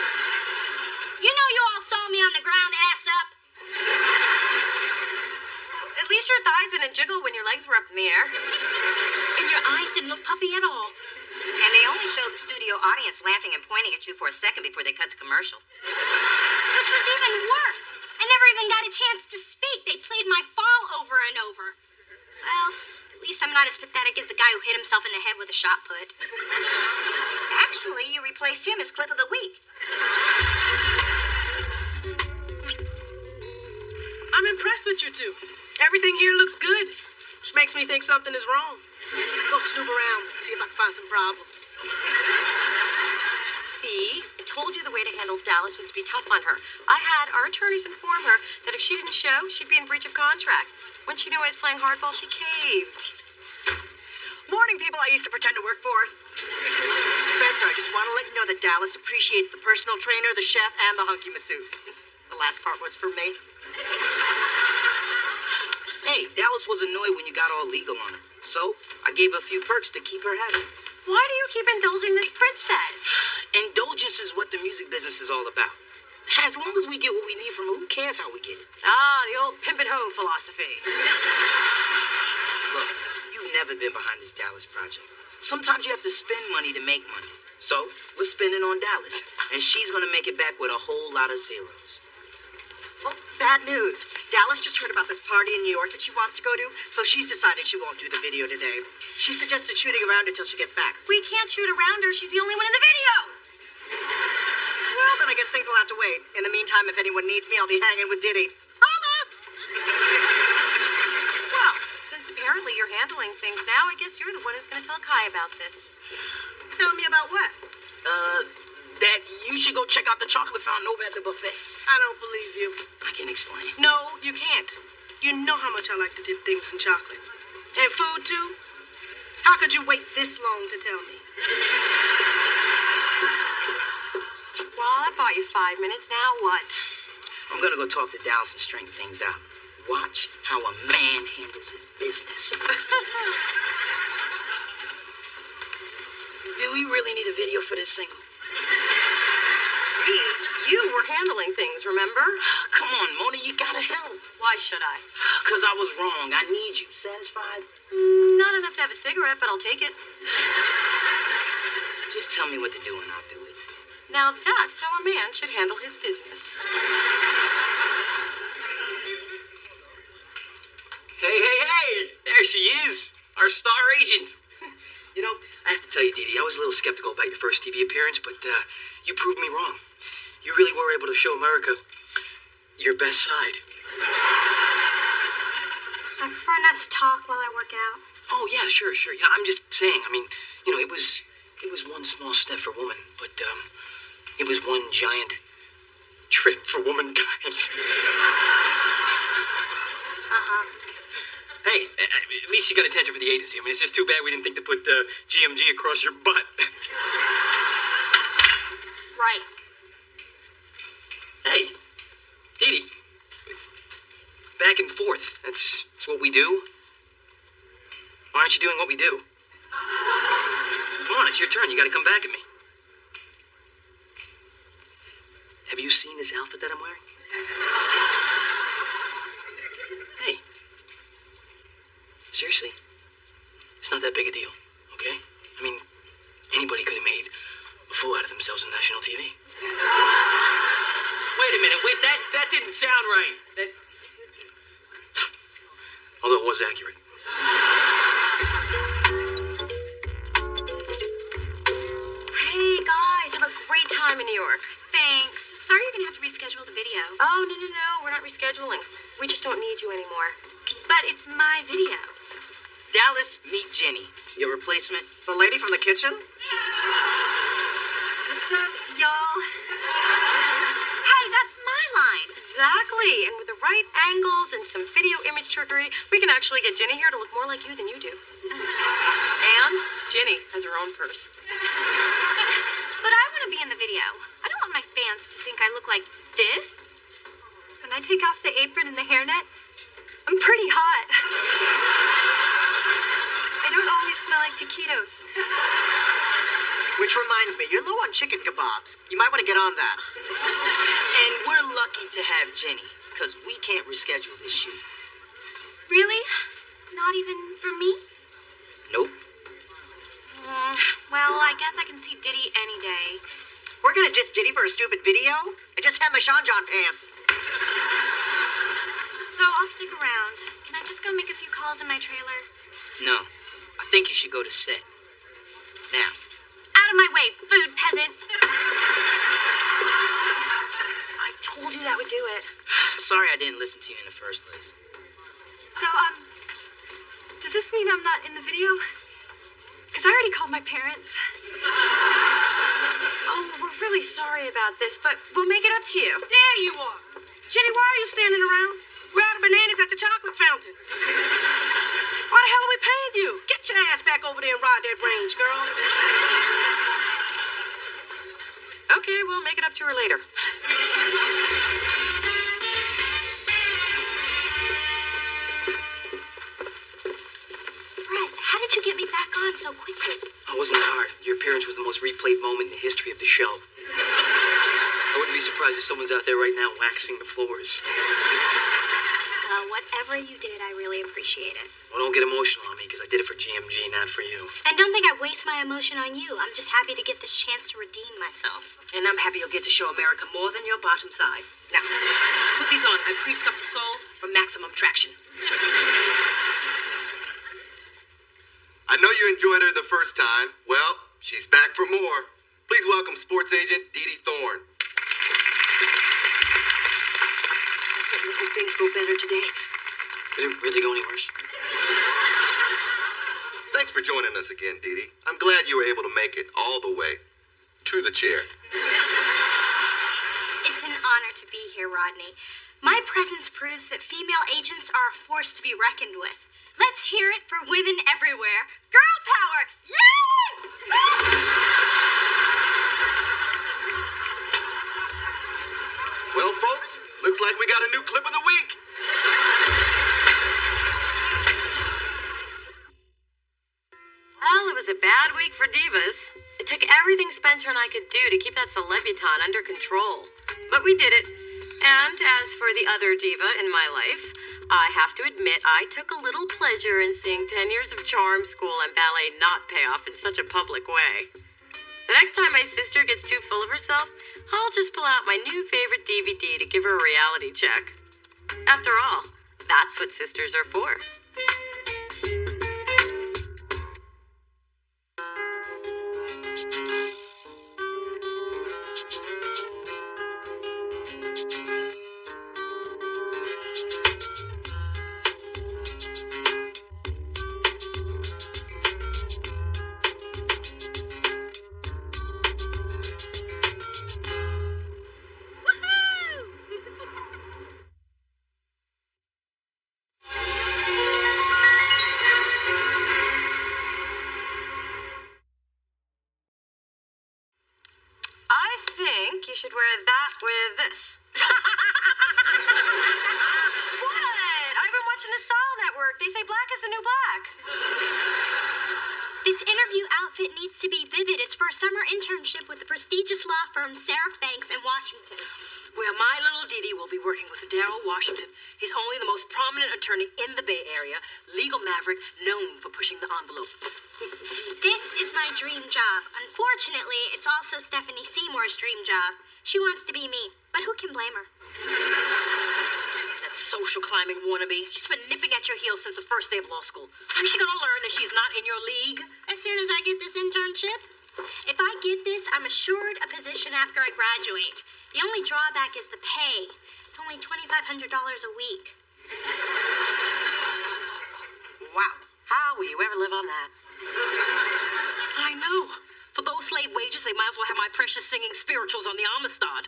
You know you all saw me on the ground, ass up. At least your thighs didn't jiggle when your legs were up in the air. And your eyes didn't look puppy at all. And they only showed the studio audience laughing and pointing at you for a second before they cut to commercial. Which was even worse. I never even got a chance to speak. They played my fall over and over. Well, at least I'm not as pathetic as the guy who hit himself in the head with a shot put. Actually, you replaced him as clip of the week. I'm impressed with you two. Everything here looks good, which makes me think something is wrong. Go snoop around, see if I can find some problems. See, I told you the way to handle Dallas was to be tough on her. I had our attorneys inform her that if she didn't show, she'd be in breach of contract. When she knew I was playing hardball, she caved. Morning, people I used to pretend to work for. Spencer, I just want to let you know that Dallas appreciates the personal trainer, the chef, and the hunky masseuse. The last part was for me. Hey, Dallas was annoyed when you got all legal on her. So, I gave her a few perks to keep her happy. Why do you keep indulging this princess? Indulgence is what the music business is all about. As long as we get what we need from her, who cares how we get it? Ah, the old pimp and hoe philosophy. Look, you've never been behind this Dallas project. Sometimes you have to spend money to make money. So, we're spending on Dallas. And she's gonna make it back with a whole lot of zeros. Well, bad news. Dallas just heard about this party in New York that she wants to go to, so she's decided she won't do the video today. She suggested shooting around until she gets back. We can't shoot around her. She's the only one in the video. Well, then I guess things will have to wait. In the meantime, if anyone needs me, I'll be hanging with Diddy. Holla! Well, since apparently you're handling things now, I guess you're the one who's going to tell Kai about this. Tell me about what? That you should go check out the chocolate fountain over at the buffet. I don't believe you. I can explain. No, you can't. You know how much I like to dip things in chocolate. And food, too. How could you wait this long to tell me? Well, I bought you 5 minutes. Now what? I'm gonna go talk to Dallas and straighten things out. Watch how a man handles his business. Do we really need a video for this single? You were handling things, remember? Come on, Mona, you gotta help. Why should I? Because I was wrong. I need you. Satisfied? Not enough to have a cigarette, but I'll take it. Just tell me what to do and I'll do it. Now that's how a man should handle his business. Hey! There she is. Our star agent. You know, I have to tell you, Dee Dee, I was a little skeptical about your first TV appearance, but you proved me wrong. You really were able to show America your best side. I prefer not to talk while I work out. Oh, yeah, sure. Yeah, I'm just saying, I mean, you know, it was one small step for woman, but it was one giant trip for womankind. Hey, at least you got attention for the agency. I mean, it's just too bad we didn't think to put GMG across your butt. Right. Hey, Dee Dee. Back and forth. That's what we do. Why aren't you doing what we do? Come on, it's your turn. You gotta come back at me. Have you seen this outfit that I'm wearing? Hey. Seriously? It's not that big a deal, okay? I mean, anybody could have made a fool out of themselves on national TV. Wait a minute. Wait, that didn't sound right. That... Although it was accurate. Hey, guys, have a great time in New York. Thanks. Sorry you're gonna have to reschedule the video. Oh, no, we're not rescheduling. We just don't need you anymore. But it's my video. Dallas, meet Jenny, your replacement. The lady from the kitchen? What's up, y'all? Hey, that's my line. Exactly. And with the right angles and some video image trickery, we can actually get Jenny here to look more like you than you do. And Jenny has her own purse. But I want to be in the video. I don't want my fans to think I look like this. When I take off the apron and the hairnet, I'm pretty hot. I don't always smell like taquitos. Which reminds me, you're low on chicken kebabs. You might want to get on that. And we're lucky to have Jenny, because we can't reschedule this shoot. Really? Not even for me? Nope. Well, I guess I can see Diddy any day. We're gonna diss Diddy for a stupid video? I just had my Sean John pants. So I'll stick around. Can I just go make a few calls in my trailer? No. I think you should go to set. Now. Out of my way, food peasant. I told you that would do it. Sorry I didn't listen to you in the first place. So, does this mean I'm not in the video? Because I already called my parents. Oh, we're really sorry about this, but we'll make it up to you. There you are. Jenny, why are you standing around? We're out of bananas at the chocolate fountain. Why the hell are we paying you? Get your ass back over there and ride that range, girl. Okay, we'll make it up to her later. Brett, how did you get me back on so quickly? Oh, wasn't that hard? Your appearance was the most replayed moment in the history of the show. I wouldn't be surprised if someone's out there right now waxing the floors. Well, whatever you did, I really appreciate it. Well, don't get emotional on me, because I did it for GMG, not for you. And don't think I waste my emotion on you. I'm just happy to get this chance to redeem myself. And I'm happy you'll get to show America more than your bottom side. Now, put these on. I pre-scuffed the soles for maximum traction. I know you enjoyed her the first time. Well, she's back for more. Please welcome sports agent Dee Thorne. I certainly hope things go better today. Did it really go any worse? Thanks for joining us again, Dee. I'm glad you were able to make it all the way to the chair. It's an honor to be here, Rodney. My presence proves that female agents are a force to be reckoned with. Let's hear it for women everywhere. Girl power! Yay! Well, folks, looks like we got a new clip of the week. Well, it was a bad week for divas. It took everything Spencer and I could do to keep that celebutant under control. But we did it. And as for the other diva in my life, I have to admit I took a little pleasure in seeing 10 years of charm school and ballet not pay off in such a public way. The next time my sister gets too full of herself, I'll just pull out my new favorite DVD to give her a reality check. After all, that's what sisters are for. You should wear that with this. What? I've been watching the Style Network. They say black is the new black. This interview outfit needs to be vivid. It's for a summer internship with the prestigious law firm Seraph Banks in Washington. Where my little Dee Dee will be working with Darrell Washington. He's only the most prominent attorney in the Bay Area, legal maverick known for pushing the envelope. This is my dream job. Unfortunately, it's also Stephanie Seymour's dream job. She wants to be me, but who can blame her? That social climbing wannabe. She's been nipping at your heels since the first day of law school. When's she gonna learn that she's not in your league? As soon as I get this internship. If I get this, I'm assured a position after I graduate. The only drawback is the pay. It's only $2,500 a week. Wow. How will you ever live on that? I know. For those slave wages, they might as well have my precious singing spirituals on the Amistad.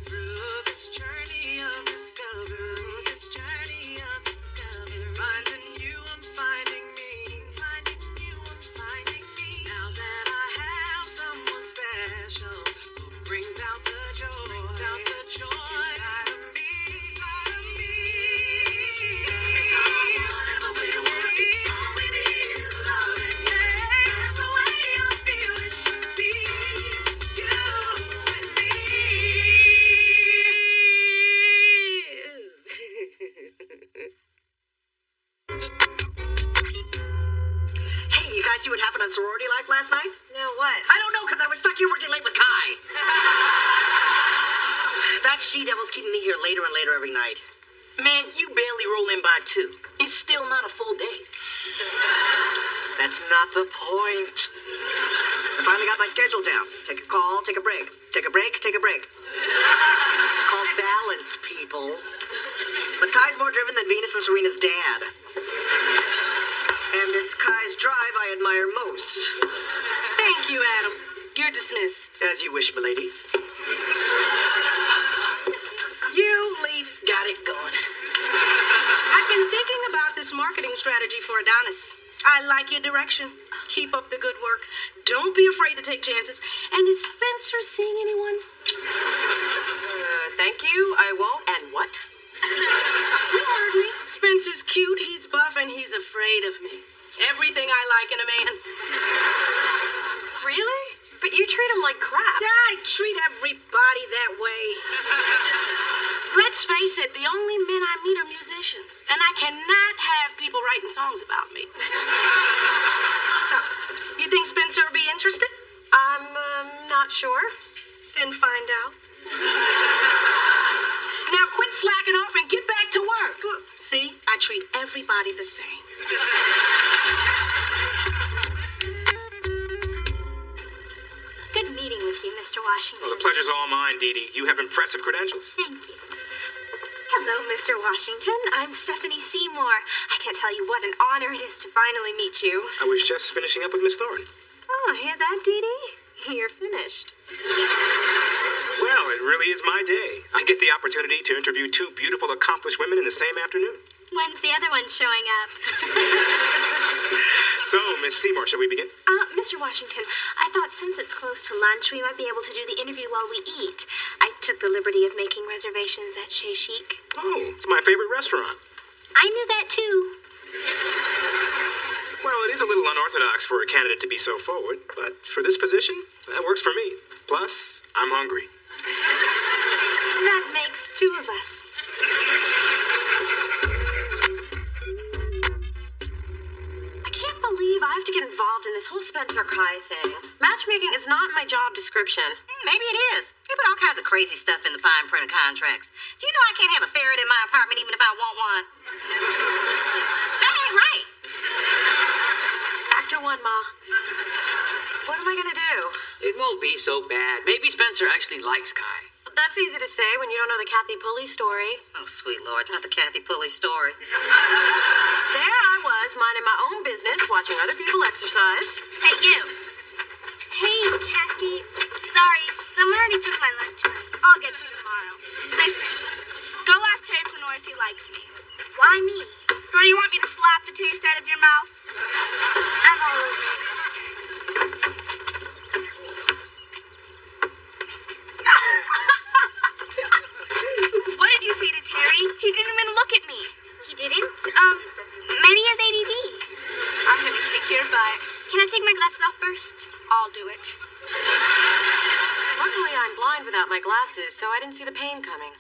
Through this journey of discovery, finding you, I'm finding me. Now that I have someone special who brings out the joy inside of me. Whatever we want, all we need is love. That's the way I feel it should be. You and me. Hey, you guys see what happened on Sorority Life last night? No, what? I don't know, because I was stuck here working late with Kai. That she-devil's keeping me here later and later every night. Man, you barely roll in by 2. It's still not a full day. That's not the point. I finally got my schedule down. Take a call, take a break. Take a break, take a break. It's called balance, people. But Kai's more driven than Venus and Serena's dad. And it's Kai's drive I admire most. Thank you, Adam. You're dismissed. As you wish, milady. You, Leaf. Got it going. I've been thinking about this marketing strategy for Adonis. I like your direction. Keep up the good work. Don't be afraid to take chances. And is Spencer seeing anyone? Thank you. I won't. And what? You heard me. Spencer's cute, he's buff, and he's afraid of me. Everything I like in a man. Really? But you treat him like crap. Yeah, I treat everybody that way. Let's face it, the only men I meet are musicians. And I cannot have people writing songs about me. So, you think Spencer will be interested? I'm not sure. Then find out. Now quit slacking off and get back to work. See, I treat everybody the same. Good meeting with you, Mr. Washington. Well, the pleasure's all mine, Dee Dee. You have impressive credentials. Thank you. Hello, Mr. Washington. I'm Stephanie Seymour. I can't tell you what an honor it is to finally meet you. I was just finishing up with Miss Thorne. Oh, hear that, Dee Dee? You're finished. Well, it really is my day. I get the opportunity to interview 2 beautiful, accomplished women in the same afternoon. When's the other one showing up? So, Miss Seymour, shall we begin? Mr. Washington, I thought since it's close to lunch, we might be able to do the interview while we eat. I took the liberty of making reservations at Chez Chic. Oh, it's my favorite restaurant. I knew that, too. Well, it is a little unorthodox for a candidate to be so forward, but for this position, that works for me. Plus, I'm hungry. That makes 2 of us. I can't believe I have to get involved in this whole Spencer Kai thing. Matchmaking is not my job description. Maybe it is. They put all kinds of crazy stuff in the fine print of contracts. Do you know I can't have a ferret in my apartment even if I want one? That ain't right. Back to 1, Ma. What am I gonna do? It won't be so bad. Maybe Spencer actually likes Kai. That's easy to say when you don't know the Kathy Pulley story. Oh, sweet Lord, not the Kathy Pulley story. There I was, minding my own business, watching other people exercise. Hey, you. Hey, Kathy. Sorry, someone already took my lunch money. I'll get you tomorrow. Listen, go ask Terry Planor if he likes me. Why me? Or you want me to slap the taste out of your mouth? I'm all over it. What did you say to Terry? He didn't even look at me. He didn't? Maybe he has ADD. I'm gonna kick your butt. Can I take my glasses off first? I'll do it. Luckily, I'm blind without my glasses, so I didn't see the pain coming.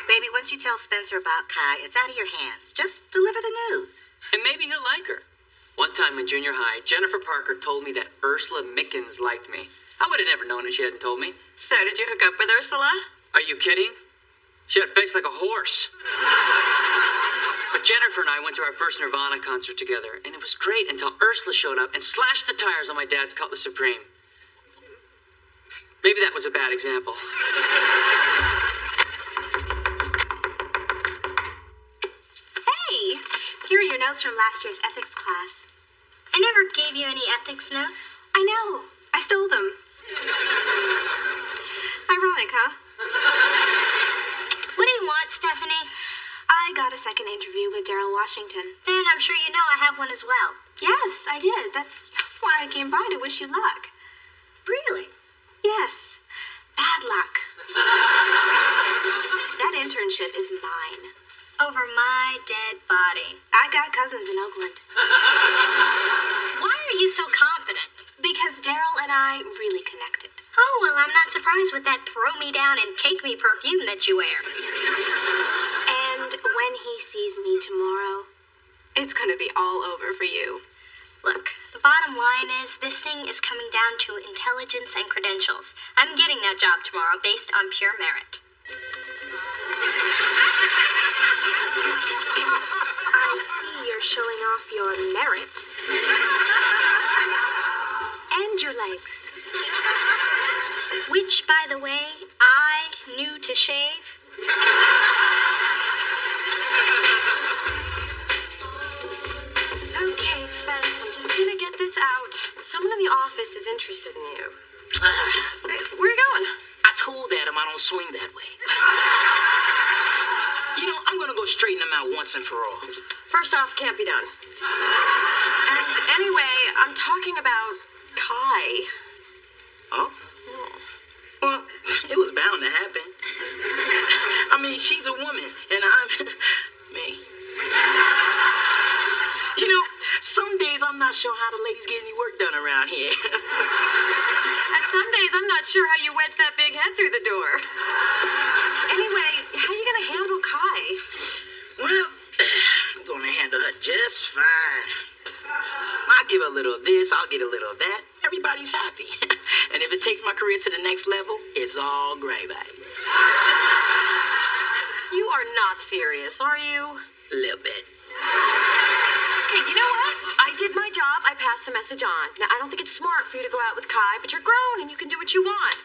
Baby, once you tell Spencer about Kai, it's out of your hands. Just deliver the news. And maybe he'll like her. One time in junior high, Jennifer Parker told me that Ursula Mickens liked me. I would have never known if she hadn't told me. So did you hook up with Ursula? Are you kidding? She had a face like a horse. But Jennifer and I went to our first Nirvana concert together, and it was great until Ursula showed up and slashed the tires on my dad's Cutlass Supreme. Maybe that was a bad example. Hey, here are your notes from last year's ethics class. I never gave you any ethics notes. I know. I stole them. Ironic, huh? What do you want, Stephanie? I got a second interview with Daryl Washington. And I'm sure you know I have one as well. Yes, I did. That's why I came by to wish you luck. Really? Yes. Bad luck. That internship is mine. Over my dead body. I got cousins in Oakland. Why are you so confident? Because Daryl and I really connected. Oh, well, I'm not surprised with that throw me down and take me perfume that you wear. And when he sees me tomorrow, it's gonna be all over for you. Look, the bottom line is this thing is coming down to intelligence and credentials. I'm getting that job tomorrow based on pure merit. I see you're showing off your merit. And your legs. Which, by the way, I knew to shave. Okay, Spence, I'm just gonna get this out. Someone in the office is interested in you. Where are you going? I told Adam I don't swing that way. You know, I'm gonna go straighten him out once and for all. First off, can't be done. And anyway, I'm talking about Kai. Oh? Well, it was bound to happen. I mean, she's a woman, and I'm me. You know, some days I'm not sure how the ladies get any work done around here. And some days I'm not sure how you wedge that big head through the door. Anyway, how are you gonna handle Kai? Well, I'm gonna handle her just fine. I'll give her a little of this, I'll get a little of that. Everybody's happy. And if it takes my career to the next level, it's all gravy. You are not serious, are you? A little bit. Okay, you know what? I did my job. I passed the message on. Now, I don't think it's smart for you to go out with Kai, but you're grown and you can do what you want.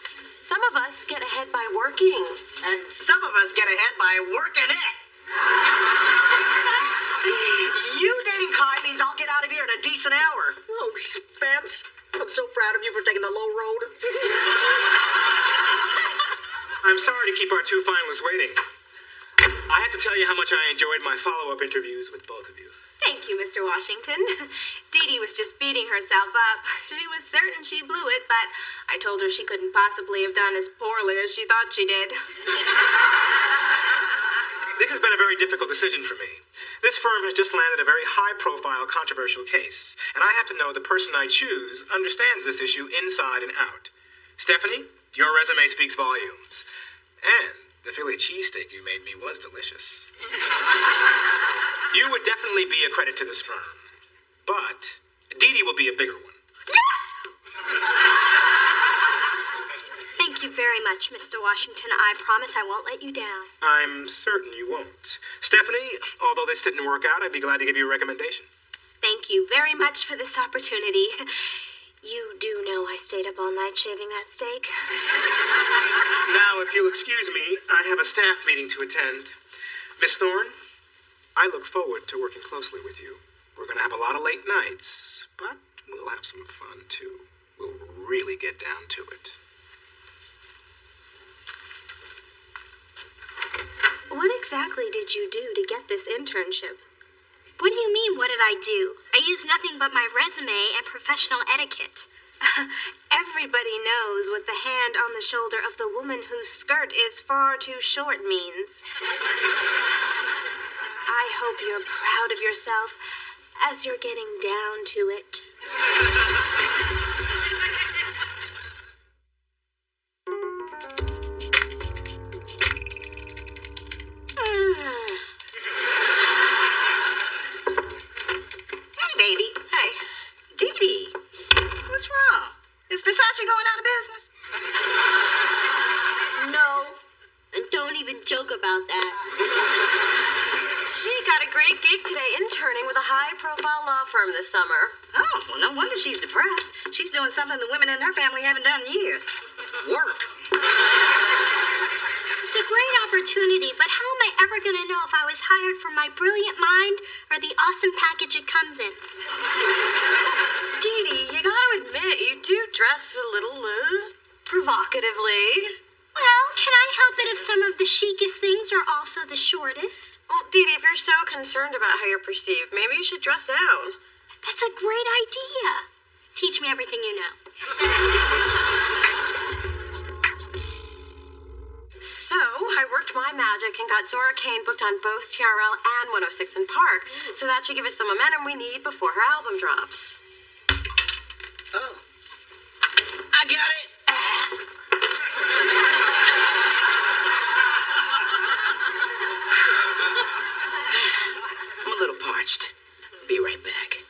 Some of us get ahead by working. And some of us get ahead by working it. You dating Kai means I'll get out of here in a decent hour. Oh, Spence, I'm so proud of you for taking the low road. I'm sorry to keep our two finalists waiting. I have to tell you how much I enjoyed my follow-up interviews with both of you. Thank you, Mr. Washington. Dee Dee was just beating herself up. She was certain she blew it, but I told her she couldn't possibly have done as poorly as she thought she did. This has been a very difficult decision for me. This firm has just landed a very high-profile, controversial case, and I have to know the person I choose understands this issue inside and out. Stephanie, your resume speaks volumes. And the Philly cheesesteak you made me was delicious. You would definitely be a credit to this firm. But Dee Dee will be a bigger one. Yes! Thank you very much, Mr. Washington. I promise I won't let you down. I'm certain you won't. Stephanie, although this didn't work out, I'd be glad to give you a recommendation. Thank you very much for this opportunity. You do know I stayed up all night shaving that steak. Now, if you'll excuse me, I have a staff meeting to attend. Miss Thorne, I look forward to working closely with you. We're going to have a lot of late nights, but we'll have some fun, too. We'll really get down to it. What exactly did you do to get this internship? What do you mean, what did I do? I used nothing but my resume and professional etiquette. Everybody knows what the hand on the shoulder of the woman whose skirt is far too short means. I hope you're proud of yourself as you're getting down to it. Hey, baby. Hey. Dee Dee, what's wrong? Is Versace going out of business? No, and don't even joke about that. She got a great gig today interning with a high-profile law firm this summer. Oh, well, no wonder she's depressed. She's doing something the women in her family haven't done in years. Work. It's a great opportunity, but how am I ever going to know if I was hired for my brilliant mind or the awesome package it comes in? Dee Dee, you gotta admit, you do dress a little, provocatively. Well, can I help it if some of the chicest things are also the shortest? Well, Dee Dee, if you're so concerned about how you're perceived, maybe you should dress down. That's a great idea. Teach me everything you know. So, I worked my magic and got Zora Kane booked on both TRL and 106 in Park, so that should give us the momentum we need before her album drops. Oh. I got it. I'm a little parched. Be right back.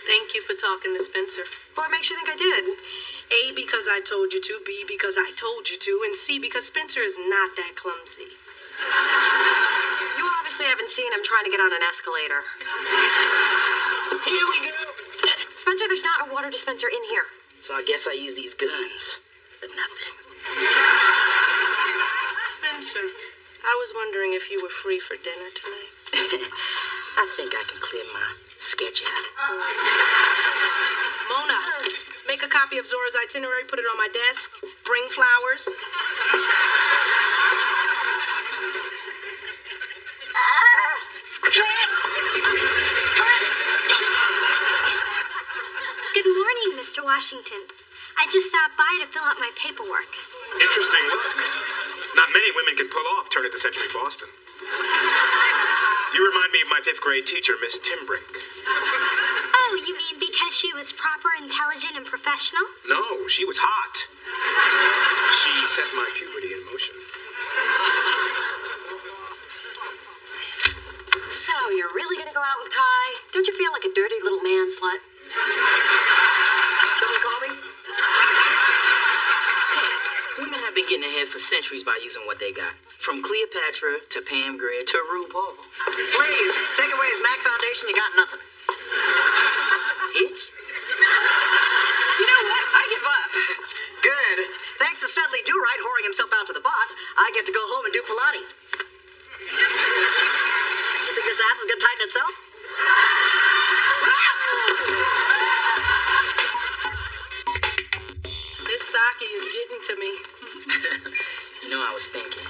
Thank you for talking to Spencer. What makes you think I did? A, because I told you to. B, because I told you to. And C, because Spencer is not that clumsy. You obviously haven't seen him trying to get on an escalator. Here we go. Spencer, there's not a water dispenser in here. So I guess I use these guns for nothing. Spencer, I was wondering if you were free for dinner tonight. I think I can clear my sketch out. Mona, make a copy of Zora's itinerary, put it on my desk, bring flowers. Good morning, Mr. Washington. I just stopped by to fill out my paperwork. Interesting look. Not many women can pull off turn of the century Boston. You remind me of my 5th grade teacher, Miss Timbrink. Oh, you mean because she was proper, intelligent, and professional? No, she was hot. She set my puberty in motion. So, you're really gonna go out with Kai? Don't you feel like a dirty little man slut? Someone call me? Women have been getting ahead for centuries by using what they got. From Cleopatra to Pam Grier to RuPaul. Please, take away his MAC foundation, you got nothing. His? You know what? I give up. Good. Thanks to Studley Do-Right whoring himself out to the boss, I get to go home and do Pilates. You think this ass is gonna tighten itself? This sake is getting to me. You know, I was thinking,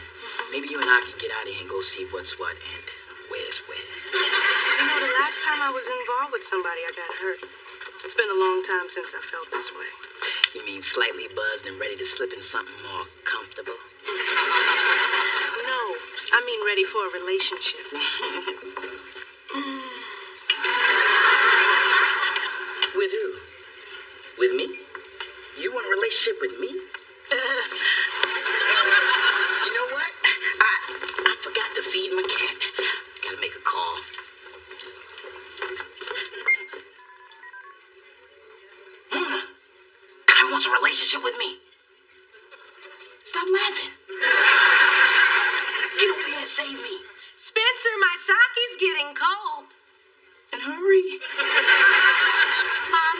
maybe you and I can get out of here and go see what's what and where's where. You know, the last time I was involved with somebody, I got hurt. It's been a long time since I felt this way. You mean slightly buzzed and ready to slip in something more comfortable? No, I mean ready for a relationship. With who? With me? You want a relationship with me? You know what? I forgot to feed my cat. Gotta make a call. Mona, Kai wants a relationship with me. Stop laughing. Get over here and save me. Spencer, my sake's getting cold. And hurry. Mom,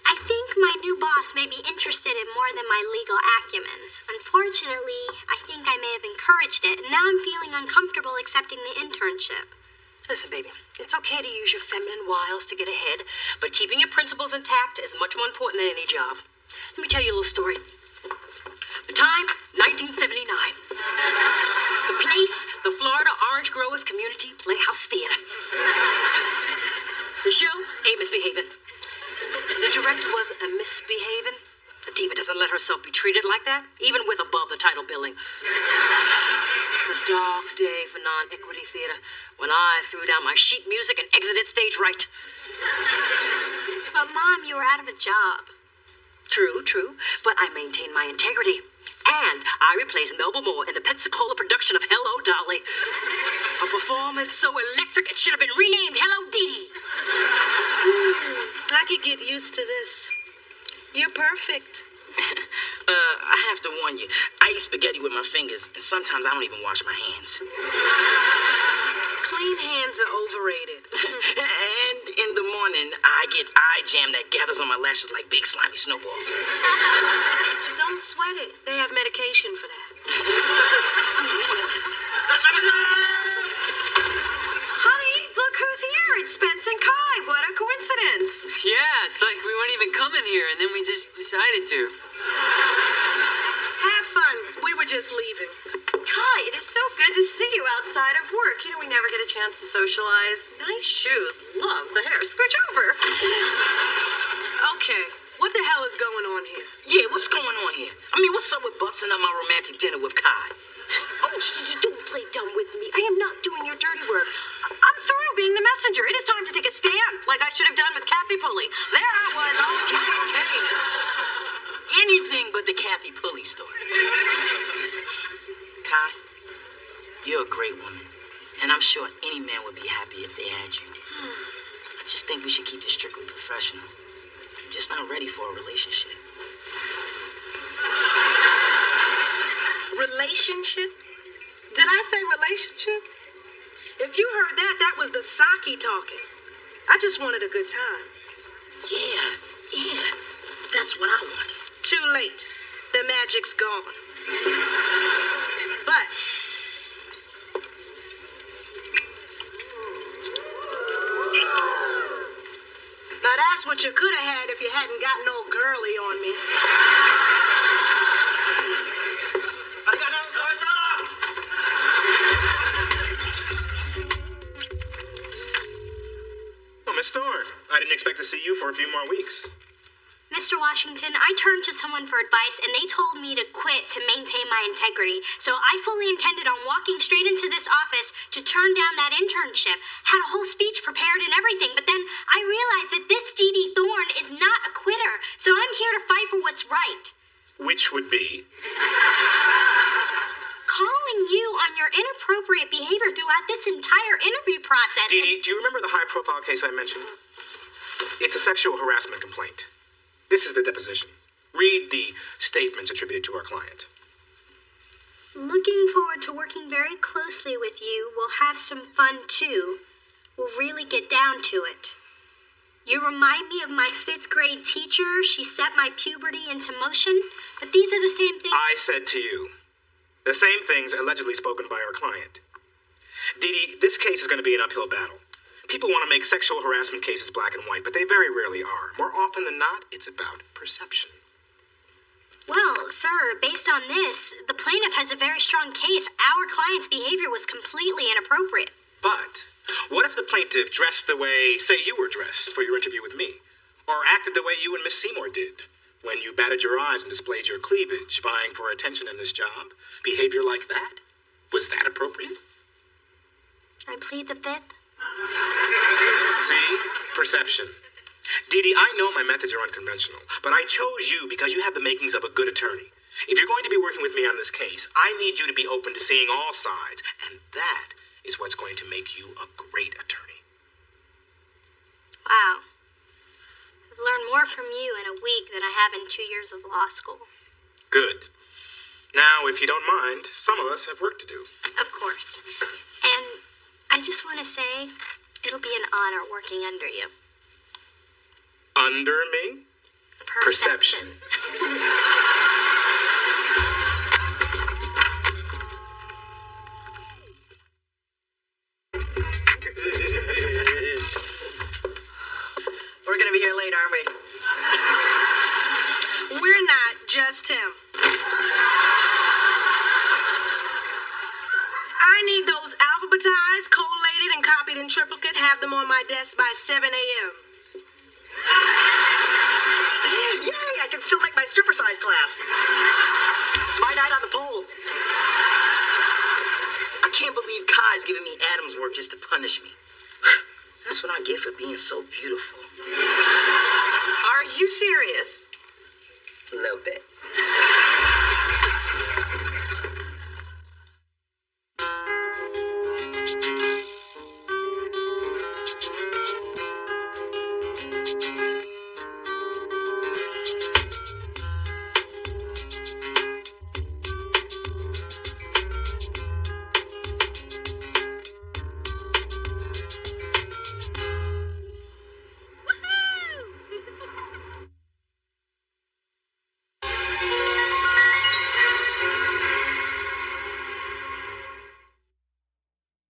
I think my new boss may be interested in more than my legal acumen. Unfortunately, I think I may have encouraged it, and now I'm feeling uncomfortable accepting the internship. Listen, baby, it's okay to use your feminine wiles to get ahead, but keeping your principles intact is much more important than any job. Let me tell you a little story. The time, 1979. The place, the Florida Orange Growers Community Playhouse Theater. The show, herself be treated like that, even with above the title billing. A dark day for non-equity theater when I threw down my sheet music and exited stage right. But, Mom, you were out of a job. True, but I maintained my integrity. And I replaced Melba Moore in the Pensacola production of Hello, Dolly. A performance so electric it should have been renamed Hello, Dee Dee. I could get used to this. You're perfect. I have to warn you, I eat spaghetti with my fingers, and sometimes I don't even wash my hands. Clean hands are overrated. And in the morning, I get eye jam that gathers on my lashes like big slimy snowballs. Don't sweat it. They have medication for that. Honey, look who's here. It's Spence and Kai. What a coincidence. Yeah, it's like we weren't even coming here, and then we just decided to. Have fun. We were just leaving. Kai, it is so good to see you outside of work. You know, we never get a chance to socialize. Nice shoes. Love the hair. Scooch over. Okay, what the hell is going on here? Yeah, what's going on here? I mean, what's up with busting up my romantic dinner with Kai? Oh, don't play dumb with me. I am not doing your dirty work. I'm through being the messenger. It is time to take a stand, like I should have done with Kathy Pulley. There I was. Okay. Anything but the Kathy Pulley story. Kai, you're a great woman, and I'm sure any man would be happy if they had you. I just think we should keep this strictly professional. I'm just not ready for a relationship. Relationship? Did I say relationship? If you heard that, that was the Saki talking. I just wanted a good time. Yeah, that's what I wanted. Too late. The magic's gone. But now that's what you could have had if you hadn't gotten all girly on me. Well, Miss Thorne, I didn't expect to see you for a few more weeks. Mr. Washington, I turned to someone for advice, and they told me to quit to maintain my integrity. So I fully intended on walking straight into this office to turn down that internship. Had a whole speech prepared and everything, but then I realized that this Dee Dee Thorne is not a quitter. So I'm here to fight for what's right. Which would be? Calling you on your inappropriate behavior throughout this entire interview process. Dee Dee, do you remember the high-profile case I mentioned? It's a sexual harassment complaint. This is the deposition. Read the statements attributed to our client. Looking forward to working very closely with you. We'll have some fun, too. We'll really get down to it. You remind me of my 5th grade teacher. She set my puberty into motion. But these are the same things. I said to you, the same things allegedly spoken by our client. Dee Dee, this case is going to be an uphill battle. People want to make sexual harassment cases black and white, but they very rarely are. More often than not, it's about perception. Well, sir, based on this, the plaintiff has a very strong case. Our client's behavior was completely inappropriate. But what if the plaintiff dressed the way, say, you were dressed for your interview with me? Or acted the way you and Miss Seymour did when you batted your eyes and displayed your cleavage, vying for attention in this job? Behavior like that? Was that appropriate? I plead the 5th. See? Perception. Dee Dee, I know my methods are unconventional, but I chose you because you have the makings of a good attorney. If you're going to be working with me on this case, I need you to be open to seeing all sides, and that is what's going to make you a great attorney. Wow. I've learned more from you in a week than I have in 2 years of law school. Good. Now, if you don't mind, some of us have work to do. Of course. And I just want to say, it'll be an honor working under you. Under me? Perception. We're gonna be here late, aren't we? We're not, just him. I need those alphabetized, collated, and copied in triplicate. Have them on my desk by 7 a.m. Yay, I can still make my stripper size class. It's my night on the pool. I can't believe Kai's giving me Adam's work just to punish me. That's what I get for being so beautiful. Are you serious? A little bit.